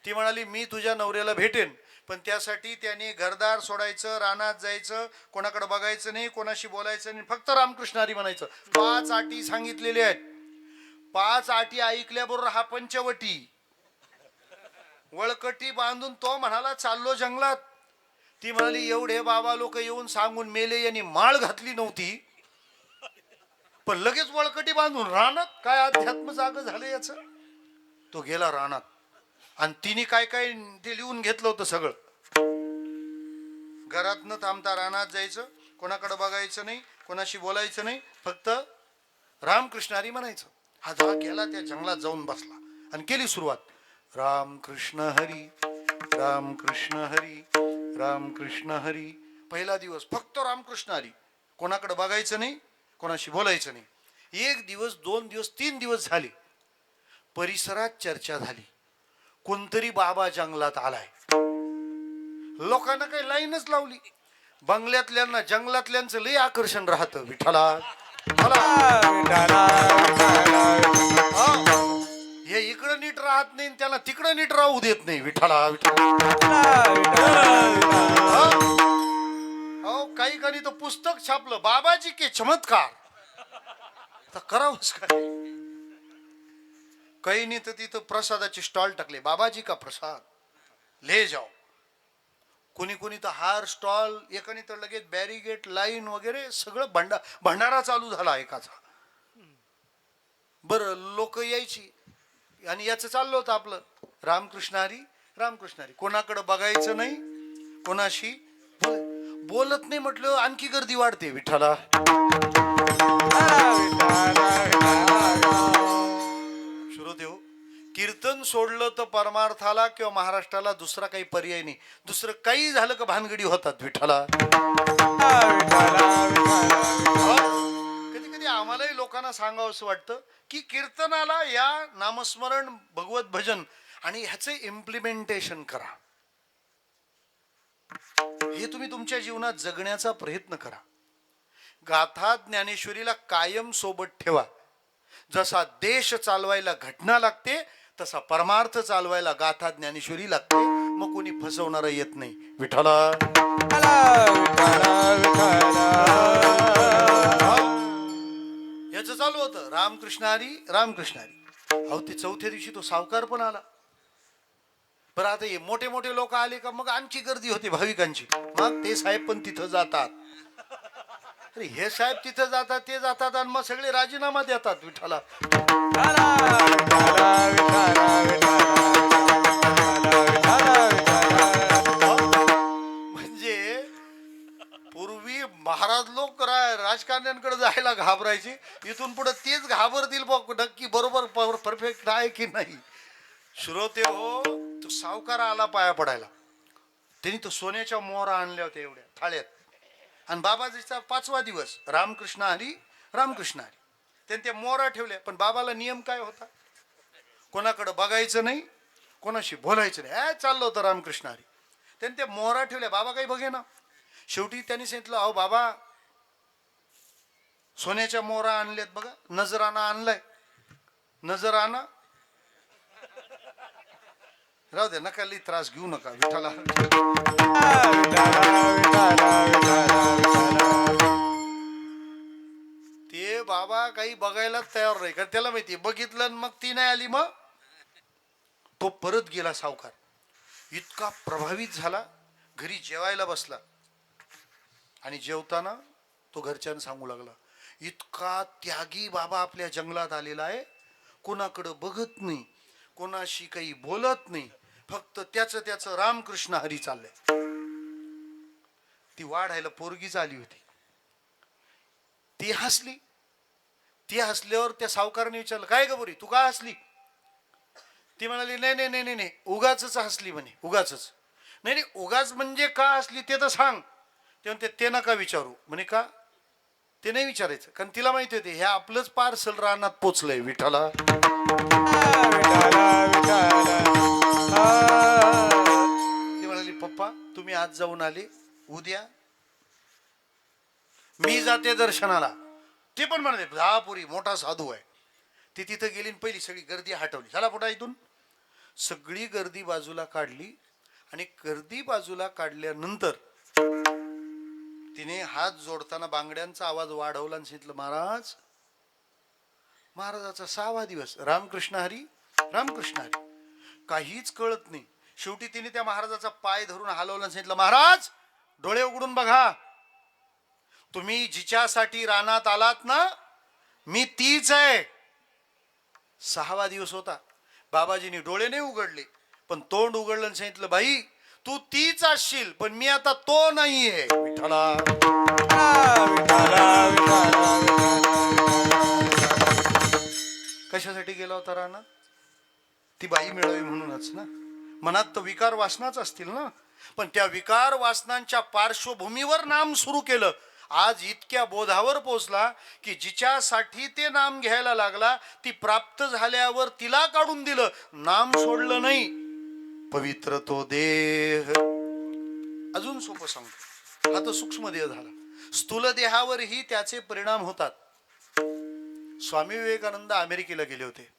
ती म्हणाली मी तुझ्या नवऱ्याला भेटेन, पण त्यासाठी त्याने घरदार सोडायचं, रानात जायचं, कोणाकडे बघायचं नाही, कोणाशी बोलायचं नाही, फक्त रामकृष्ण हरी म्हणायचं. 5 अटी सांगितलेल्या आहेत. 5 अटी ऐकल्याबरोबर हा पंचवटी वळकटी बांधून तो म्हणाला चाललो जंगलात. ती म्हणाली एवढे बाबा लोक येऊन सांगून मेले, यांनी माळ घातली नव्हती, पण लगेच वळकटी बांधून रानात. काय अध्यात्म जाग झालं याच. तो गेला रानात आणि तिने काय काय ते लिहून घेतलं होतं सगळं. घरात न थांबता रानात जायचं, कोणाकडे बघायचं नाही, कोणाशी बोलायचं नाही, फक्त रामकृष्ण हरी म्हणायचं. हा जा गेला त्या जंगलात जाऊन बसला आणि केली सुरुवात. रामकृष्ण हरी रामकृष्ण हरी रामकृष्ण हरी. पहिला दिवस फक्त रामकृष्ण हरी, कोणाकडे बघायचं नाही, कोणाशी बोलायचं नाही. 1 दिवस 2 दिवस 3 दिवस झाले. परिसरात चर्चा झाली, कोणतरी बाबा जंगलात आलाय. लोकांना काही लाईनच लावली. बंगल्यातल्यांना जंगलातल्यांचं लय आकर्षण राहतं विठ्ठला. हे इकडं नीट राहत नाही, त्याला तिकडं नीट राहू देत नाही विठ्ठला. हो काही काही तर पुस्तक छापलं बाबाजी के चमत्कार. तर करावंच काय. काही नाही तर तिथं प्रसादाचे स्टॉल टाकले, बाबाजी का प्रसाद ले जाओ. कोणी कोणी तर हार स्टॉल, एकाने तर लगेच बॅरिगेट लाईन वगैरे सगळं भंडारा चालू झाला एकाचा. बरं लोक यायची आणि याचं चाललं होतं आपलं रामकृष्ण हरी रामकृष्ण हरी. कोणाकडे बघायचं नाही, कोणाशी बोलत नाही म्हटलं आणखी गर्दी वाढते विठ्ठला. श्रोतेहो, कीर्तन सोडलं तर परमार्थाला किंवा महाराष्ट्राला दुसरा काही पर्याय नाही. दुसरं काही झालं का भानगडी होतात विठ्ठला. कधी कधी आम्हालाही लोकांना सांगावं असं वाटतं की कीर्तनाला या नामस्मरण भगवत भजन आणि ह्याचे इम्प्लिमेंटेशन करा. हे तुम्ही तुमच्या जीवनात जगण्याचा प्रयत्न करा. गाथा ज्ञानेश्वरीला कायम सोबत ठेवा. जसा देश चालवायला घटना लागते तसा परमार्थ चालवायला गाथा ज्ञानेश्वरी लागते, मग कोणी फसवणारं येत नाही. विठ्ठला याचं चालू होतं रामकृष्ण हरी रामकृष्ण हरी. अहो ते चौथ्या दिवशी तो सावकार पण आला. बरं आता हे मोठे मोठे लोक आले का मग आणखी गर्दी होती भाविकांची. मग ते साहेब पण तिथं जातात. अरे हे साहेब तिथं जातात ते जातात आणि मग सगळे राजीनामा देतात. विठ्ठला म्हणजे पूर्वी महाराज लोक राजकारण्यांकडे जायला घाबरायचे, इथून पुढे तेच घाबरतील नक्की बरोबर परफेक्ट आहे की नाही. श्रोते हो, तो सावकार आला पाया पडायला. त्यांनी तो सोन्याच्या मोहरा आणल्या होत्या एवढ्या थाळ्यात. आणि बाबाजीचा 5वा दिवस रामकृष्ण हरी रामकृष्ण हरी. त्यांनी त्या मोहरा ठेवल्या. पण बाबाला नियम काय होता? कोणाकडे बघायचं नाही, कोणाशी बोलायचं नाही. चाललं होतं रामकृष्ण हरी. त्यांनी त्या मोहरा ठेवल्या. बाबा काही बघे ना. शेवटी त्यांनी सांगितलं, अहो बाबा सोन्याच्या मोहरा आणल्यात बघा, नजराना आणलाय, नजराना. राहू दे, नका लई त्रास घेऊ नका. विठ्ठला ते बाबा काही बघायला तयार नाही, कारण त्याला माहिती बघितलं मग ती नाही आली. मग तो परत गेला. सावकार इतका प्रभावित झाला, घरी जेवायला बसला आणि जेवताना तो घरच्यांना सांगू लागला, इतका त्यागी बाबा आपल्या जंगलात आलेला आहे, कोणाकडं बघत नाही, कोणाशी काही बोलत नाही, फक्त त्याचं रामकृष्ण हरी चाललंय. ती वाढायला पोरगीच आली होती. ती हसली. ती हसल्यावर त्या सावकाराने विचारलं, काय ग बोरी, तू का हसली? ती म्हणाली, नाही नाही नाही नाही, उगाच हसली म्हणे. उगाच नाही नाही, उगाच म्हणजे का हसली ते तर सांग. ते म्हणते, ते नका विचारू म्हणे. का? ते नाही विचारायचं, कारण तिला माहिती होते हे आपलंच पार्सल रानात पोचलंय. विठ्ठला ती म्हणाली, पप्पा तुम्ही आज जाऊन आले, उद्या मी जाते दर्शनाला. ते पण म्हणाले, पुरी मोठा साधू आहे. ती तिथं गेली, पहिली सगळी गर्दी हटवली. झाला पुढे इथून सगळी गर्दी बाजूला काढली. आणि गर्दी बाजूला काढल्यानंतर तिने हात जोडताना बांगड्यांचा आवाज वाढवला आणि सांगितलं, महाराज महाराजाचा 6वा दिवस रामकृष्ण हरी रामकृष्ण हरी. काहीच कळत नाही. शेवटी तिने त्या महाराजाचा पाय धरून हलवलं आणि सांगितलं, महाराज डोळे उघडून बघा, तुम्ही जिच्यासाठी रानात आलात ना, मी तीच आहे. 6वा दिवस होता. बाबाजींनी डोळे नाही उघडले, पण तोंड उघडलं आणि सांगितलं, बाई तू तीच असशील, पण मी आता तो नाहीये. विठ्ठला कशासाठी गेला होता रानात? ती बाई मिळावी म्हणूनच ना. मनात तर विकार वासनाच असतील ना, पण त्या विकार वासनांच्या पार्श्वभूमीवर नाम सुरू केलं. आज इतक्या बोधावर पोचला की जिच्यासाठी ते नाम घ्यायला लागला, ती प्राप्त झाल्यावर तिला काढून दिलं, नाम सोडलं नाही. पवित्र तो देह. अजून सोपं सांगतो, हा तर सूक्ष्म देह झाला. स्थूल देहावरही त्याचे परिणाम होतात. स्वामी विवेकानंद अमेरिकेला गेले होते.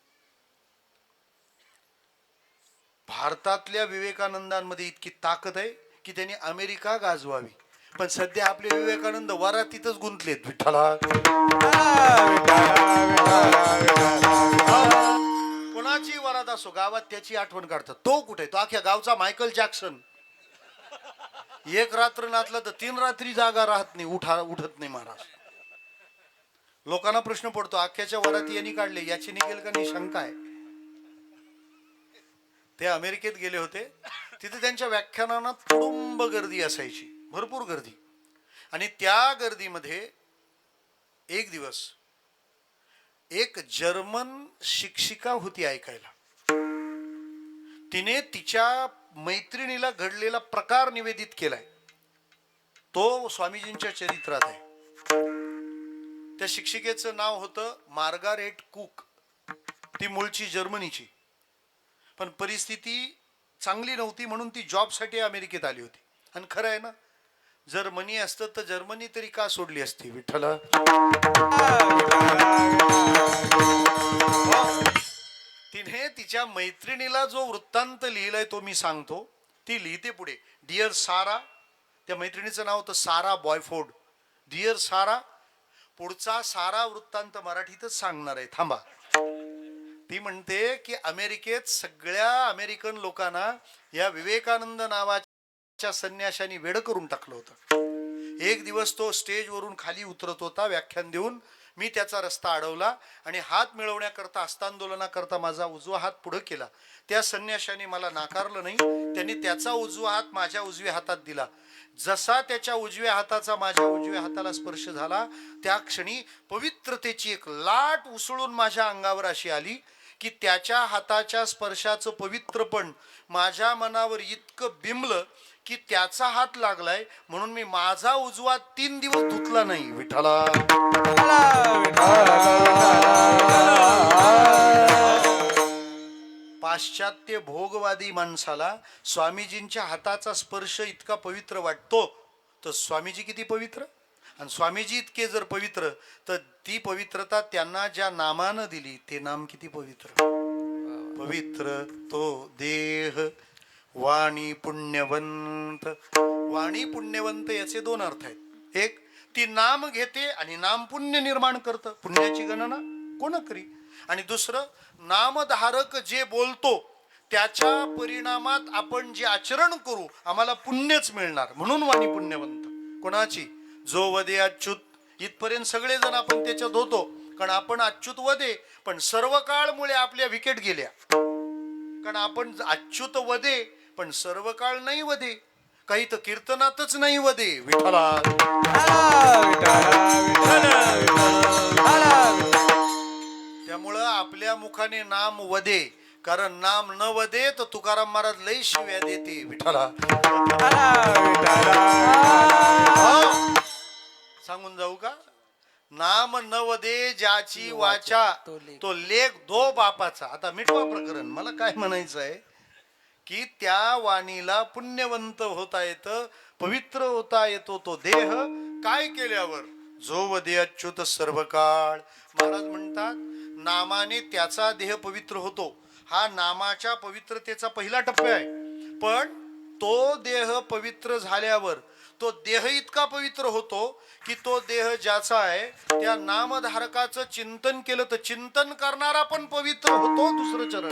भारतातल्या विवेकानंदांमध्ये इतकी ताकद आहे की त्यांनी अमेरिका गाजवावी. पण सध्या आपले विवेकानंद वरातीतच गुंतलेत. विठ्ठला कोणाची वरात असो, गावात त्याची आठवण काढतात. तो कुठे? तो अख्ख्या गावचा मायकल जॅक्सन. एक रात्र नाचला तर 3 रात्री जागा राहत नाही, उठत नाही महाराज. लोकांना प्रश्न पडतो, अख्ख्याच्या वराती यांनी काढले, याची निघेल का नाही शंका आहे. ते अमेरिकेत गेले होते. तिथे त्यांच्या व्याख्यानांना तुडुंब गर्दी असायची, भरपूर गर्दी. आणि त्या गर्दीमध्ये एक दिवस एक जर्मन शिक्षिका होती ऐकायला. तिने तिच्या मैत्रिणीला घडलेला प्रकार निवेदित केलाय. तो स्वामीजींच्या चरित्रात आहे. त्या शिक्षिकेचं नाव होतं मार्गारेट कुक. ती मूळची जर्मनीची, पण परिस्थिती चांगली नव्हती म्हणून ती जॉबसाठी अमेरिकेत आली होती. आणि खरं आहे ना, जर मनी असतं तर जर्मनी तरी का सोडली असती. विठ्ठला तिने तिच्या मैत्रिणीला जो वृत्तांत लिहिलाय तो मी सांगतो. ती लिहिते पुढे, डिअर सारा, त्या मैत्रिणीचं नाव होतं सारा बॉयफोर्ड. डिअर सारा, पुढचा सारा वृत्तांत मराठीतच सांगणार आहे, थांबा. ती म्हणते की अमेरिकेत सगळ्या अमेरिकन लोकांना या विवेकानंद नावाच्या संन्याशाने वेड करून टाकलं होतं. एक दिवस तो स्टेजवरून खाली उतरत होता व्याख्यान देऊन. मी त्याचा रस्ता अडवला आणि हात मिळवण्याकरता, हस्तांदोलनाकरता माझा उजवा हात पुढे केला. त्या संन्याशाने मला नाकारलं नाही. त्यांनी त्याचा उजवा हात माझ्या उजव्या हातात दिला. जसा त्याच्या उजव्या हाताचा माझ्या उजव्या हाताला स्पर्श झाला, त्या क्षणी पवित्रतेची एक लाट उसळून माझ्या अंगावर अशी आली की त्याच्या हाताच्या स्पर्शाचं पवित्रपण माझ्या मनावर इतकं बिंबलं की त्याचा हात लागलाय म्हणून मी माझा उजवा 3 दिवस धुतला नाही. विठ्ठला, पाश्चात्य भोगवादी माणसाला स्वामीजींच्या हाताचा स्पर्श इतका पवित्र वाटतो, तर स्वामीजी किती पवित्र, आणि स्वामीजी इतके जर पवित्र, तर ती पवित्रता त्यांना ज्या नामानं दिली ते नाम किती पवित्र. पवित्र तो देह, वाणी पुण्यवंत. वाणी पुण्यवंत याचे 2 अर्थ आहेत. एक, ती नाम घेते आणि नाम पुण्य निर्माण करतं, पुण्याची गणना कोण करी. आणि दुसरं, नामधारक जे बोलतो त्याच्या परिणामात आपण जे आचरण करू आम्हाला पुण्यच मिळणार, म्हणून वाणी पुण्यवंत. कोणाची? जो वदे अच्युत, इथपर्यंत सगळेजण आपण त्याच्यात होतो, कारण आपण अच्युत वदे, पण सर्व काळमुळे आपल्या विकेट गेल्या. कारण आपण अच्युत वदे पण सर्व काळ नाही वदे, काही तर कीर्तनातच नाही वदे. विठ्ठला, त्यामुळं आपल्या मुखाने नाम वदे, कारण नाम न वदे तर तुकाराम महाराज लई शिव्या देते. विठ्ठला, सांगून जाऊ का? नाम न वदे ज्याची वाचा तो लेख दो बापाचा. आता मिठवा प्रकरण. मला काय म्हणायचं आहे की त्या वाणीला पुण्यवंत होता येतं, पवित्र होता येतो तो देह काय केल्यावर? जो वदे अच्युत सर्व काळ. महाराज म्हणतात नामाने त्याचा देह पवित्र होतो. हा नामाच्या पवित्रतेचा पहिला टप्पा आहे. पण तो देह पवित्र झाल्यावर तो देह इतका पवित्र होतो की तो देह ज्याचा आहे त्या नामधारकाचं चिंतन केलं तर चिंतन करणारा पण पवित्र होतो. दुसरं चरण,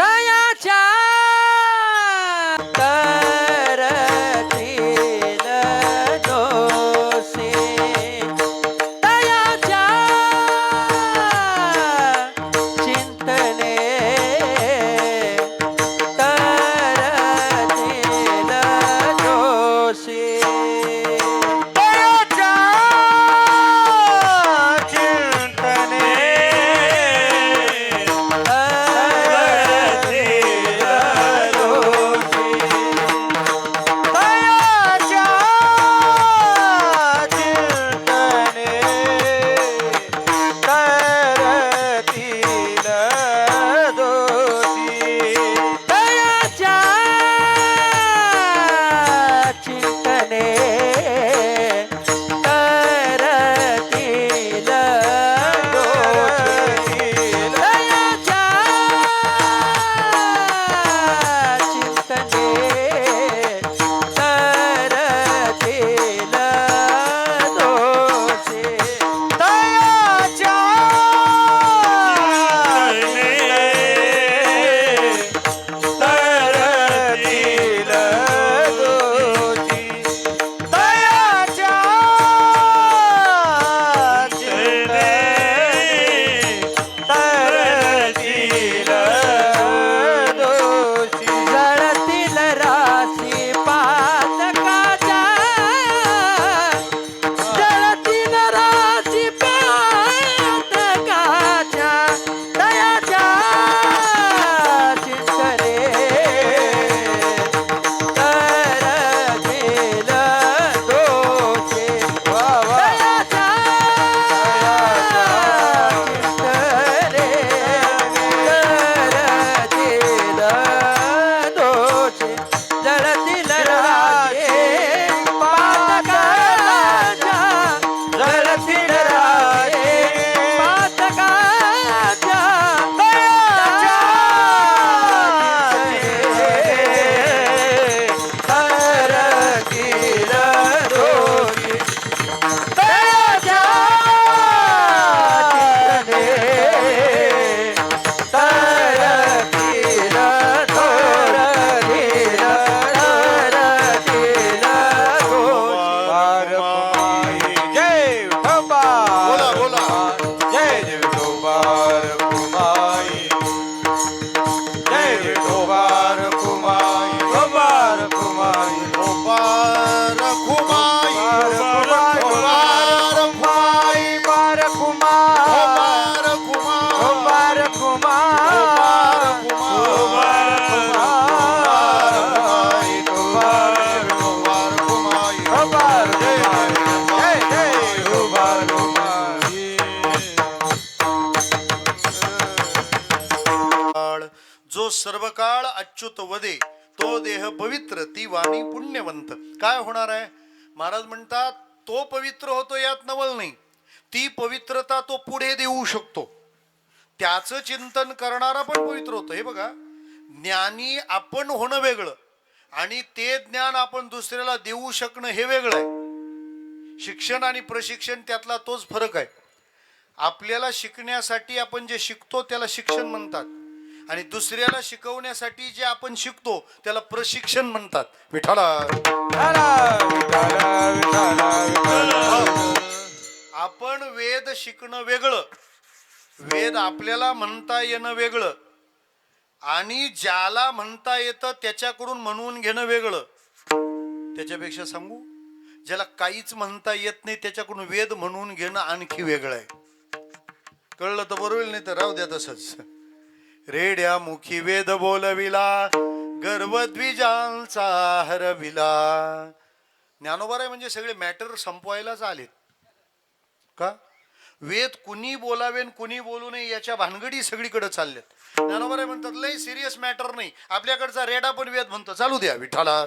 अच्युत वदे तो देह पवित्र ती वाणी पुण्यवंत. काय होणार आहे? महाराज म्हणतात तो पवित्र होतो यात नवल नाही. ती पवित्रता तो पुढे देऊ शकतो. त्याचं चिंतन करणारा पण पवित्र होतो. हे बघा, ज्ञानी आपण होणं वेगळं आणि ते ज्ञान आपण दुसऱ्याला देऊ शकणं हे वेगळं आहे. शिक्षण आणि प्रशिक्षण त्यातला तोच फरक आहे. आपल्याला शिकण्यासाठी आपण जे शिकतो त्याला शिक्षण म्हणतात आणि दुसऱ्याला शिकवण्यासाठी जे आपण शिकतो त्याला प्रशिक्षण म्हणतात. विठाला आपण वेद शिकणं वेगळं, वेद आपल्याला म्हणता येणं वेगळं आणि ज्याला म्हणता येतं त्याच्याकडून म्हणून घेणं वेगळं. त्याच्यापेक्षा सांगू, ज्याला काहीच म्हणता येत नाही त्याच्याकडून वेद म्हणून घेणं आणखी वेगळं आहे. कळलं तर बरोबर, नाही तर राहू द्या तसंच. रेड्या मुखी वेद बोलविला गर्वद्विजांचा हरविला. ज्ञानोबा म्हणजे सगळे मॅटर संपवायलाच आलेत का? वेद कुणी बोलावे कुणी बोलू नये याच्या भानगडी सगळीकडे चालल्यात. ज्ञानोबा म्हणतात लय सिरियस मॅटर नाही, आपल्याकडचा रेडा पण वेद म्हणतो, चालू द्या विठाला.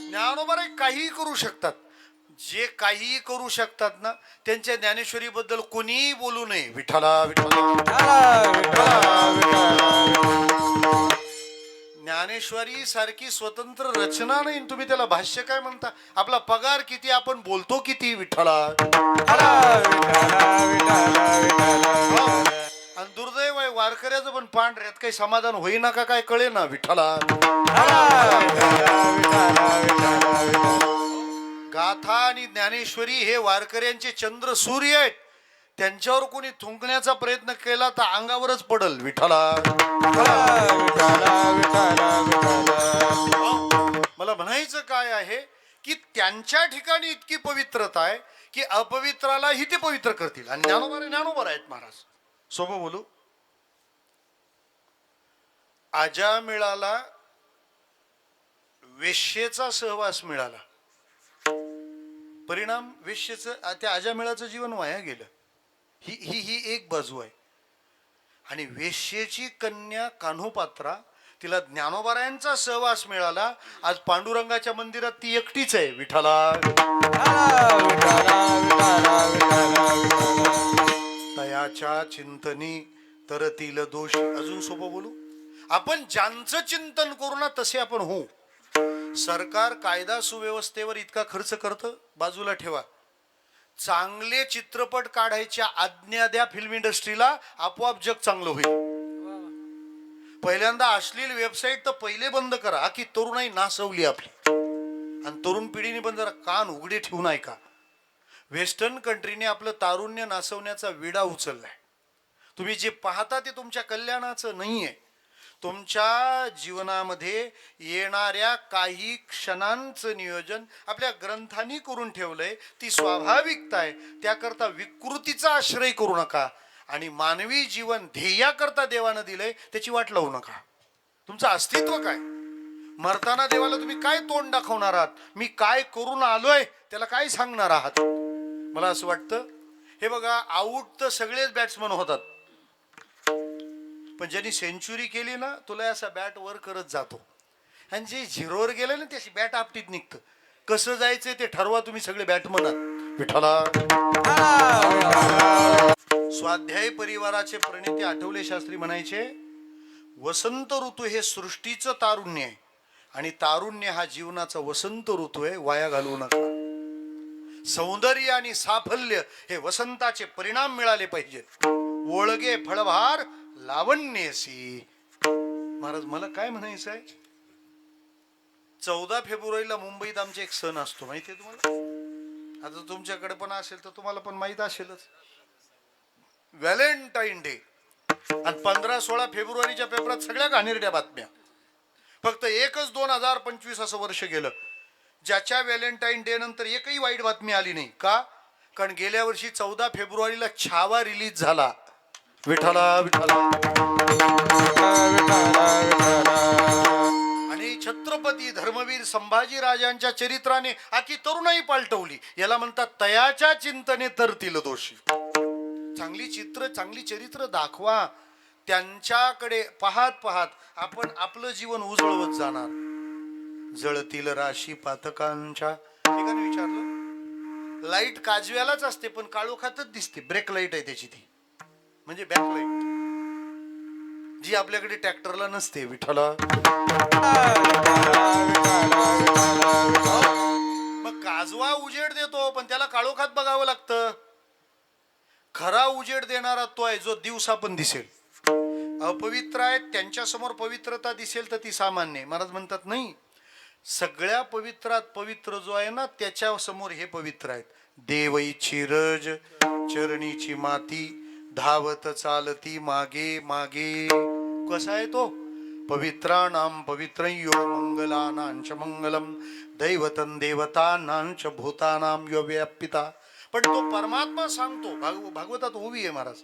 ज्ञानोबा काही करू शकतात. जे काही करू शकतात ना त्यांच्या ज्ञानेश्वरी बद्दल कोणीही बोलू नये. विठाला ज्ञानेश्वरी सारखी स्वतंत्र रचना नाही. तुम्ही त्याला भाष्य काय म्हणता? आपला पगार किती, आपण बोलतो किती. विठ्ठला. आणि दुर्दैव आहे वारकऱ्याचं पण पांढऱ्यात काही समाधान होईना का काय कळे ना. विठ्ठला. गाथा आणि ज्ञानेश्वरी हे वारकऱ्यांचे चंद्र सूर्य आहेत. त्यांच्यावर कोणी थुंकण्याचा प्रयत्न केला तर अंगावरच पडल. विठ्ठला. मला म्हणायचं काय आहे की त्यांच्या ठिकाणी इतकी पवित्रता आहे की अपवित्रालाही ते पवित्र करतील. आणि ज्ञानोबा आहेत महाराज. सोबत बोलू, अजामिळाला वेश्येचा सहवास मिळाला. परिणाम वेश्येचं, त्या अजामिळाचं जीवन वाया गेलं. ही एक बाजू आहे. आणि वेश्येची कन्या कान्होपात्रा, तिला ज्ञानोबारायांचा सहवास मिळाला. आज पांडुरंगाच्या मंदिरात ती एकटीच आहे. विठाला. तयाच्या चिंतनी तरतील दोष. अजून सोपं बोलू, आपण ज्यांचं चिंतन करू ना तसे आपण होऊ. सरकार कायदा सुव्यवस्थेवर इतका खर्च करतं, बाजूला ठेवा. चांगले चित्रपट काढायच्या आज्ञा द्या फिल्म इंडस्ट्रीला, आपोआप जग चांगलं होईल. पहिल्यांदा अश्लील वेबसाईट तर पहिले बंद करा की तरुणाई नासवली आपली. आणि तरुण पिढीने पण जरा कान उघडे ठेवून ऐका. वेस्टर्न कंट्रीने आपलं तारुण्य नासवण्याचा विडा उचललाय. तुम्ही जे पाहता ते तुमच्या कल्याणाचं नाहीये. तुमच्या जीवनामध्ये येणाऱ्या काही क्षणांचं नियोजन आपल्या ग्रंथांनी करून ठेवलंय. ती स्वाभाविकता आहे. त्याकरता विकृतीचा आश्रय करू नका. आणि मानवी जीवन ध्येयाकरता देवानं दिलंय त्याची वाट लावू नका. तुमचं अस्तित्व काय? मरताना देवाला तुम्ही काय तोंड दाखवणार आहात? मी काय करून आलोय त्याला काय सांगणार आहात? मला असं वाटतं, हे बघा, आऊट तर सगळेच बॅट्समन होतात, पण ज्यांनी सेंचुरी केली ना तुला असा बॅट वर करत जातो. आणि जे झिरोवर गेलं ना त्याची बॅट आपटीत निघतं. कसं जायचंय ते ठरवा तुम्ही सगळे बॅटमन आहात. विठाला. स्वाध्याय परिवाराचे प्रणेते आठवले शास्त्री म्हणायचे, वसंत ऋतू हे सृष्टीचं तारुण्य आहे आणि तारुण्य हा जीवनाचा वसंत ऋतू आहे, वाया घालवू नका. सौंदर्य आणि साफल्य हे वसंताचे परिणाम मिळाले पाहिजेत. ओळगे फळभार लावण्यसी. महाराज मला काय म्हणायचं आहे, 14 फेब्रुवारीला मुंबईत आमचा एक सण असतो, माहिती आहे तुम्हाला? आता तुमच्याकडे पण असेल तर तुम्हाला पण माहित असेलच, व्हॅलेंटाईन डे. आणि 15-16 फेब्रुवारीच्या पेपरात सगळ्या घाणेरड्या बातम्या. फक्त एकच 2025 असं वर्ष गेलं ज्याच्या व्हॅलेंटाईन डे नंतर एकही वाईट बातमी आली नाही. का? कारण गेल्या वर्षी 14 फेब्रुवारीला छावा रिलीज झाला. विठाला. विठाला. आणि छत्रपती धर्मवीर संभाजी राजांच्या चरित्राने आखी तरुणाई पालटवली. याला म्हणतात तयाच्या चिंतने तरतील दोषी. चांगली चित्र चांगली चरित्र दाखवा. त्यांच्याकडे पाहत पाहत आपण आपलं जीवन उजळवत जाणार. जळतील राशी पातकांच्या, एकाने विचारलं, लाईट काजव्यालाच असते पण काळोखातच दिसते, ब्रेक लाईट आहे त्याची ती, म्हणजे बॅकलाईट, जी आपल्याकडे ट्रॅक्टरला नसते. विठ्ठला मग काजवा उजेड देतो पण त्याला काळोखात बघावं लागतं. खरा उजेड देणारा तो आहे जो दिवसा पण दिसेल. अपवित्र आहेत त्यांच्या समोर पवित्रता दिसेल तर ती सामान्य. महाराज म्हणतात नाही, सगळ्या पवित्रात पवित्र जो आहे ना त्याच्या समोर हे पवित्र आहेत. देवईची रज चरणीची माती धावत चालती मागे मागे. कसा आहे तो? पवित्राणाम पवित्रयो मंगलानांच मंगलम दैवतं देवतानांच भूतानां यो व्यापिता. पण तो परमात्मा सांगतो, भागवतात ओवी आहे महाराज,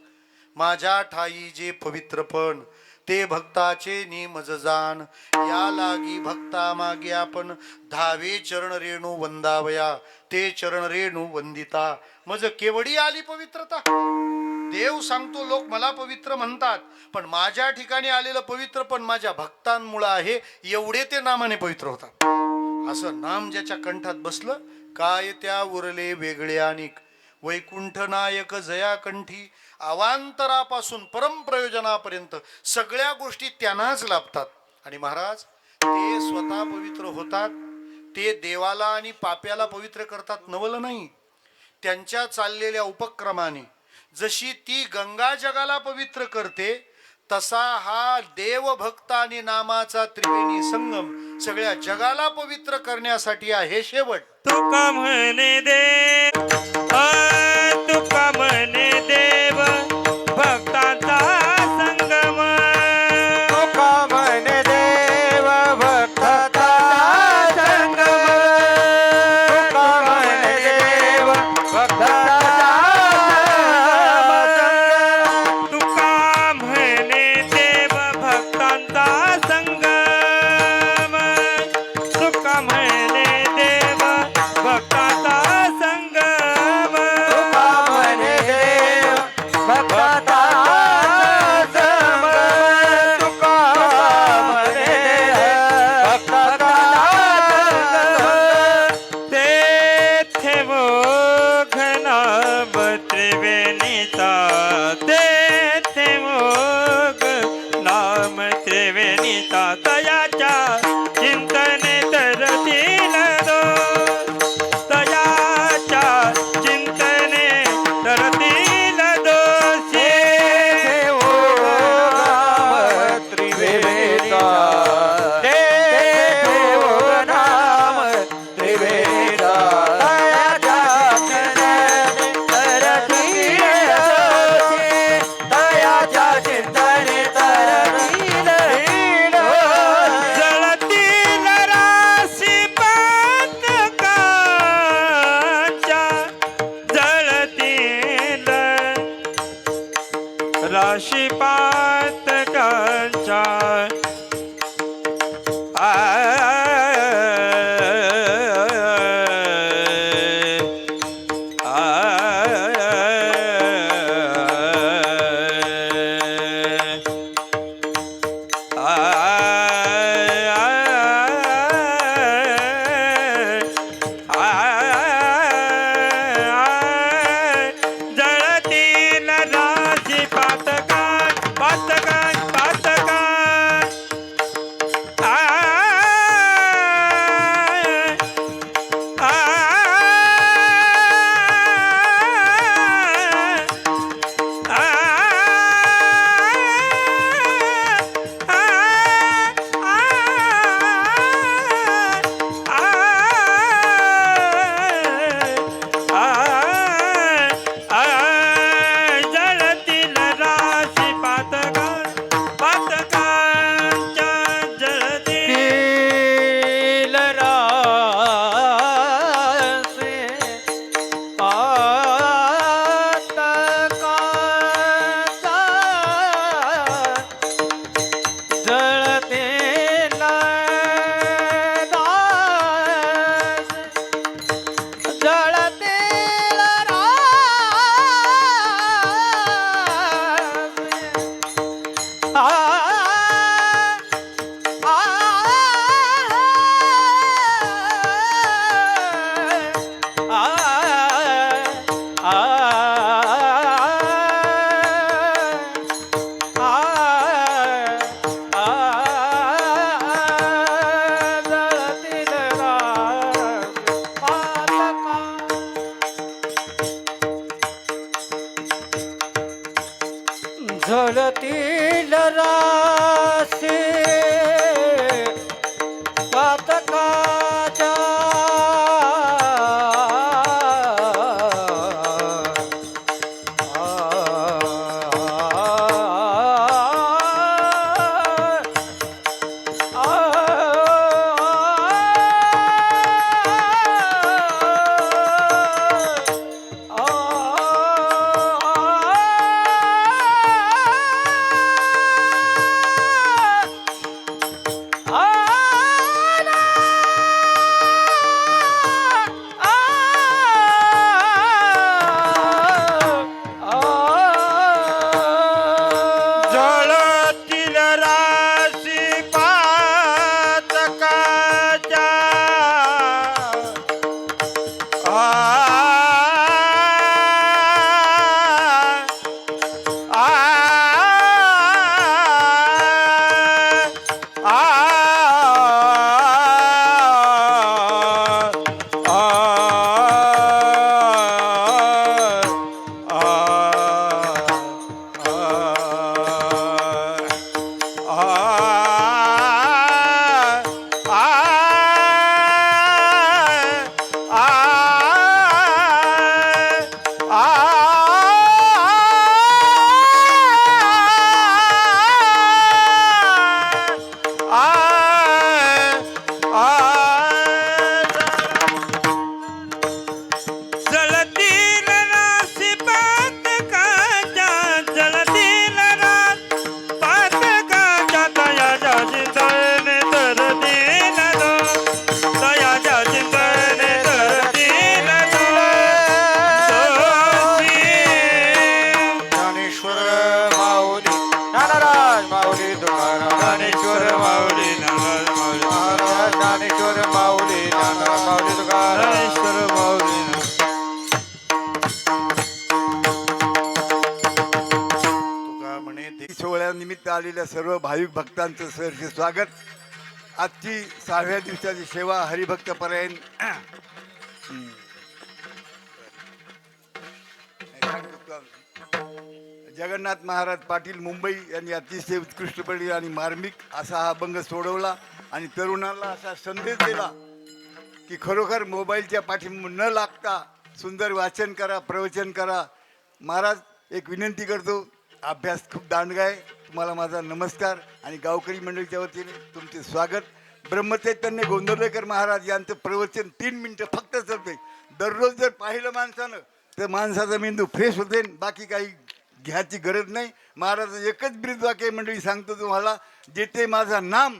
माझ्या ठाई जे पवित्रपण ते भक्ताचे निमज जाण. या लागी भक्ता मागे आपण धावे चरण रेणू वंदावया. ते चरण रेणू वंदिता मज केवढी आली पवित्रता. देव सांगतो लोक मला पवित्र म्हणतात पण माझ्या ठिकाणी आलेलं पवित्र पण माझ्या भक्तांमुळे आहे, एवढे ते नामाने पवित्र होतात. असं नाम ज्याच्या कंठात बसलं काय त्या उरले वेगळे अनेक. वैकुंठ नायक जया कंठी अवांतरापासून परमप्रयोजनापर्यंत सगळ्या गोष्टी त्यांनाच लाभतात. आणि महाराज ते स्वतः पवित्र होतात, ते देवाला आणि पाप्याला पवित्र करतात नवल नाही. त्यांच्या चाललेल्या उपक्रमाने जशी ती गंगा जगाला पवित्र करते तसा हा देवभक्त आणि नामाचा त्रिवेणी संगम सगळ्या जगाला पवित्र करण्यासाठी आहे. शेवट तुका म्हणे दे तुका म्हणे देव भक्तांचा संगम. तुका म्हणे देव भक्तांचा संगम. तुका म्हणे देव भक्तांचा संगम. तुका म्हणे देव भक्तांचा संगम. तुका म्हणे देव भक्तांचा संगम. तुका म्हणे देव भक्तांचा संगम. तुका म्हणे भक्तांचा संगम. तेथे मोघ नाम त्रिवेणीचा. तेथे मोघ नाम त्रिवेणीचा. तयाच्या चिंतने तरतील दो. तयाच्या चिंतने तरतील दोषी. त्रिवेणीचा. नाम त्रिवेणीचा. तयाच्या चिंतने तरतील जळतील राशी पातकांच्या. जळतील राशी पातकांच्या. जळतील राशी पातकां पातकां पातकां. चिंतने तर दीन दयाच्या चिंतने तर दीन ज्ञानेश्वर माऊली ज्ञानराज माऊली तुकाराम ज्ञानेश्वर माऊली ज्ञानराज माऊली महाराज ज्ञानेश्वर माऊली ज्ञानराज माऊली तुकाराम ज्ञानेश्वर माऊली तुका म्हणे सोहळ्यानिमित्त आलेल्या सर्व भाविक भक्तांचं सहर्ष स्वागत. आजची 6व्या दिवसाची सेवा हरिभक्त परायण जगन्नाथ महाराज पाटील मुंबई यांनी अतिशय उत्कृष्टपणे आणि मार्मिक असा हा अभंग सोडवला आणि तरुणांना असा संदेश दिला की खरोखर मोबाईलच्या पाठीमागे न लागता सुंदर वाचन करा, प्रवचन करा. महाराज एक विनंती करतो, अभ्यास खूप दांडगा आहे. तुम्हाला माझा नमस्कार आणि गावकरी मंडळीच्या वतीने तुमचे स्वागत. ब्रह्मचैतन्य गोंधळकर महाराज यांचं प्रवचन 3 मिनटं फक्त चालते. दररोज जर पाहिलं माणसानं तर माणसाचा मेंदू फ्रेश होते, बाकी काही घ्यायची गरज नाही. महाराज एकच ब्रीदवाक्य मंडळी सांगतो तुम्हाला, जेथे माझा नाम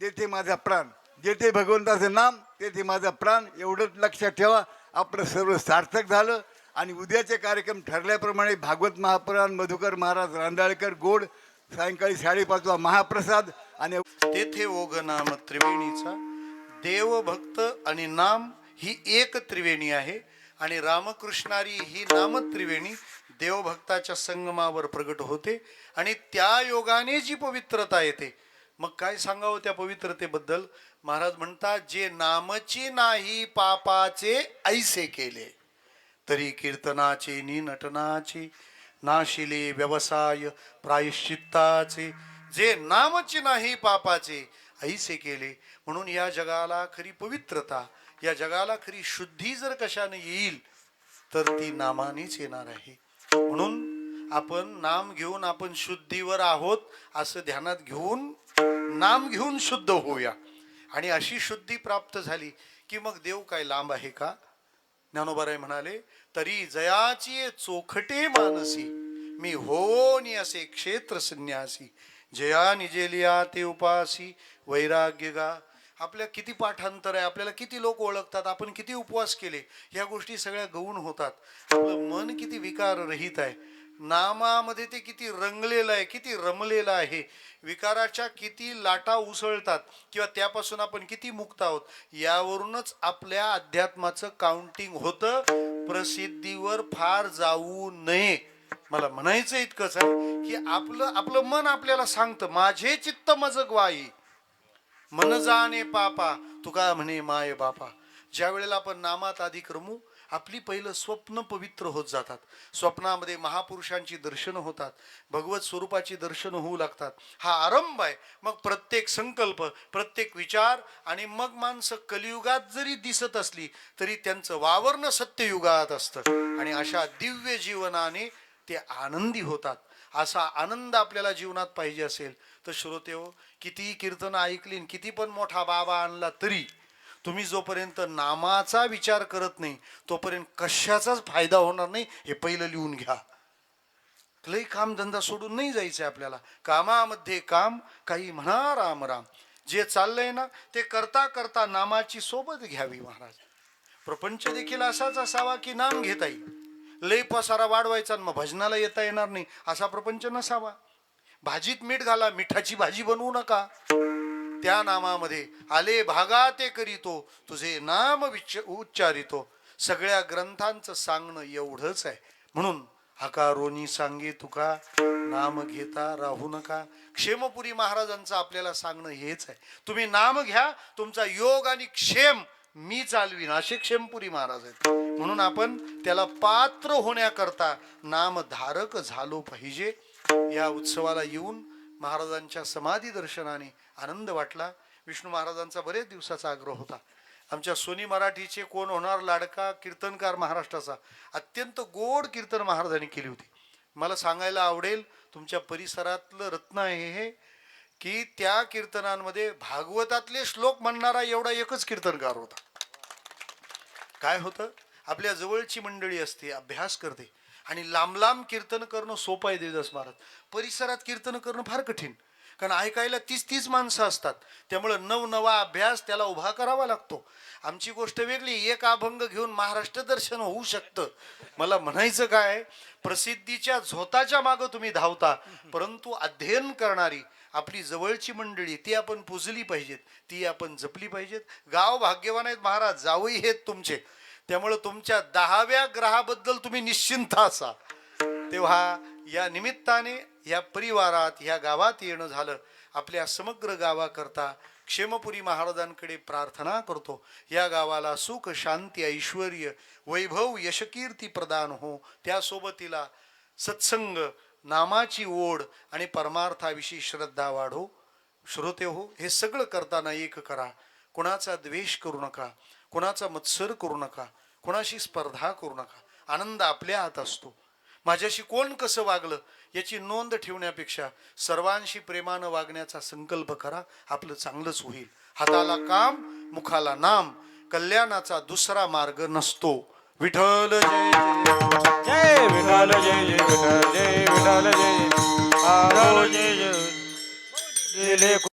तेथे माझा प्राण, जेथे भगवंताचं नाम तेथे माझा प्राण. एवढंच लक्षात ठेवा. आपलं सर्व सार्थक झालं. आणि उद्याचे कार्यक्रम ठरल्याप्रमाणे भागवत महापुराण, मधुकर महाराज रांदाळकर गोड, सायंकाळी 5:30 महाप्रसाद. आणि तेथे ओघ नाम त्रिवेणीचा. देव भक्त आणि नाम ही एक त्रिवेणी आहे आणि रामकृष्णारी ही नाम त्रिवेणी देवभक्ताच्या संगमावर प्रगट होते आणि त्या योगाने जी पवित्रता येते. मग काय सांगावं त्या पवित्रतेबद्दल. महाराज म्हणतात, जे नामची नाही पापाचे ऐसे केले तरी कीर्तनाचे नि नटनाचे नाशिले व्यवसाय प्रायश्चित्ताचे. जे नामची नाही पापाचे ऐसे केले. म्हणून या जगाला खरी पवित्रता, या जगाला खरी शुद्धी जर कशाने येईल तर ती नामानेच येणार आहे. म्हणून आपण नाम घेऊन आपण शुद्धीवर आहोत असं ध्यानात घेऊन नाम घेऊन शुद्ध होऊया. आणि अशी शुद्धी प्राप्त झाली की मग देव काय लांब आहे का. ज्ञानोबाराय म्हणाले, तरी जयाची चोखटे मानसी मी होनी असे क्षेत्र संन्यासी. जया निजेलिया ते उपासी वैराग्य गा. आपल्या किती पाठांतर आहे, आपल्याला किती लोक ओळखतात, आपण किती उपवास केले, ह्या गोष्टी सगळ्या गौण होतात. आपलं मन किती विकार रहित आहे, नामामध्ये ते किती रंगलेलं आहे, किती रमलेलं आहे. विकाराच्या किती लाटा उसळतात किंवा त्यापासून आपण किती मुक्त आहोत, यावरूनच आपल्या अध्यात्माचं काउंटिंग होतं. प्रसिद्धीवर फार जाऊ नये. मला म्हणायचं इतकंच आहे की आपलं मन आपल्याला सांगतं, माझे चित्त मज ग्वाई मन जाणे पापा तुका म्हणे माय बापा. ज्या वेळेला आपण नामात अधिक रमू, आपली पहिलं स्वप्न पवित्र होत जातात. स्वप्नामध्ये महापुरुषांची दर्शनं होतात, भगवत स्वरूपाची दर्शनं होऊ लागतात. हा आरंभ आहे. मग प्रत्येक संकल्प, प्रत्येक विचार आणि मग माणसं कलियुगात जरी दिसत असली तरी त्यांचं वावरणं सत्ययुगात असतं आणि अशा दिव्य जीवनाने ते आनंदी होतात. असा आनंद आपल्याला जीवनात पाहिजे असेल तर श्रोतेहो, किती कीर्तन ऐकली, किती पण मोठा बाबा आणला तरी तुम्ही जोपर्यंत नामाचा विचार करत नाही तोपर्यंत कशाचाच फायदा होणार नाही. हे पहिलं लिहून घ्या. लई कामधंदा सोडून नाही जायचं आपल्याला. कामामध्ये काम, काही म्हणा राम राम. जे चाललंय ना ते करता करता नामाची सोबत घ्यावी. महाराज, प्रपंच देखील असाच असावा की नाम घेता येईल. लई पसारा वाढवायचा मग भजनाला येता येणार नाही असा प्रपंच नसावा. भाजीत मीठ घाला, मिठाची भाजी बनवू नका. त्या नामामध्ये आले भागा ते करीतो, तुझे नाम उच्चारितो. सगळ्या ग्रंथांचं सांगणं एवढंच आहे. म्हणून हकारोनी सांगे तुका नाम घेता राहू नका. क्षेमपुरी महाराजांचं आपल्याला सांगणं हेच आहे. तुम्ही नाम घ्या, तुमचा योग आणि क्षेम मी चालवीन, असे क्षेमपुरी महाराज आहेत. म्हणून आपण त्याला पात्र होण्याकरता नामधारक झालो पाहिजे. या उत्सवाला येऊन महाराजांच्या समाधी दर्शनाने आनंद वाटला. विष्णू महाराजांचा बरेच दिवसाचा आग्रह होता. आमच्या सोनी मराठीचे कोण होणार लाडका कीर्तनकार महाराष्ट्राचा, अत्यंत गोड कीर्तन महाराजांनी केली होती. मला सांगायला आवडेल, तुमच्या परिसरातलं रत्न आहे हे, की त्या कीर्तनांमध्ये भागवतातले श्लोक म्हणणारा एवढा एकच कीर्तनकार होता. काय होतं, आपल्या जवळची मंडळी असते, अभ्यास करते आणि लांब लांब कीर्तन करणं सोपं आहे. देवदास महाराज परिसरात कीर्तन करणं फार कठीण. कारण ऐकायला 30 माणसं असतात. त्यामुळं नवनवा अभ्यास त्याला उभा करावा लागतो. आमची गोष्ट वेगळी, एक अभंग घेऊन महाराष्ट्र दर्शन होऊ शकतं. मला म्हणायचं काय, प्रसिद्धीच्या झोताच्या मागं तुम्ही धावता, परंतु अध्ययन करणारी आपली जवळची मंडळी ती आपण पुजली पाहिजेत, ती आपण जपली पाहिजेत. गाव भाग्यवान आहेत महाराज, जावई आहेत तुमचे. त्यामुळं तुमच्या 10व्या ग्रहाबद्दल तुम्ही निश्चिंत असा. तेव्हा या निमित्ताने या परिवारात या गावात येणं झालं. आपल्या समग्र गावाकरता क्षेमपुरी महाराजांकडे प्रार्थना करतो. या गावाला सुख शांती ऐश्वर्य वैभव यशकीर्ती प्रदान हो. त्यासोबतीला सत्संग नामाची ओढ आणि परमार्थाविषयी श्रद्धा वाढो. श्रोते हो, हे सगळं करताना एक करा, कोणाचा द्वेष करू नका, कोणाचा मत्सर करू नका, कोणाशी स्पर्धा करू नका. आनंद आपल्या हात असतो. माझ्याशी कोण कसं वागलं याची नोंद ठेवण्यापेक्षा सर्वांशी प्रेमानं वागण्याचा संकल्प करा, आपलं चांगलंच होईल. हाताला काम मुखाला नाम, कल्याणाचा दुसरा मार्ग नसतो. विठ्ठल जय जय. जय विठाल जय जय विठाल जय विठाल जय जय. जय जय.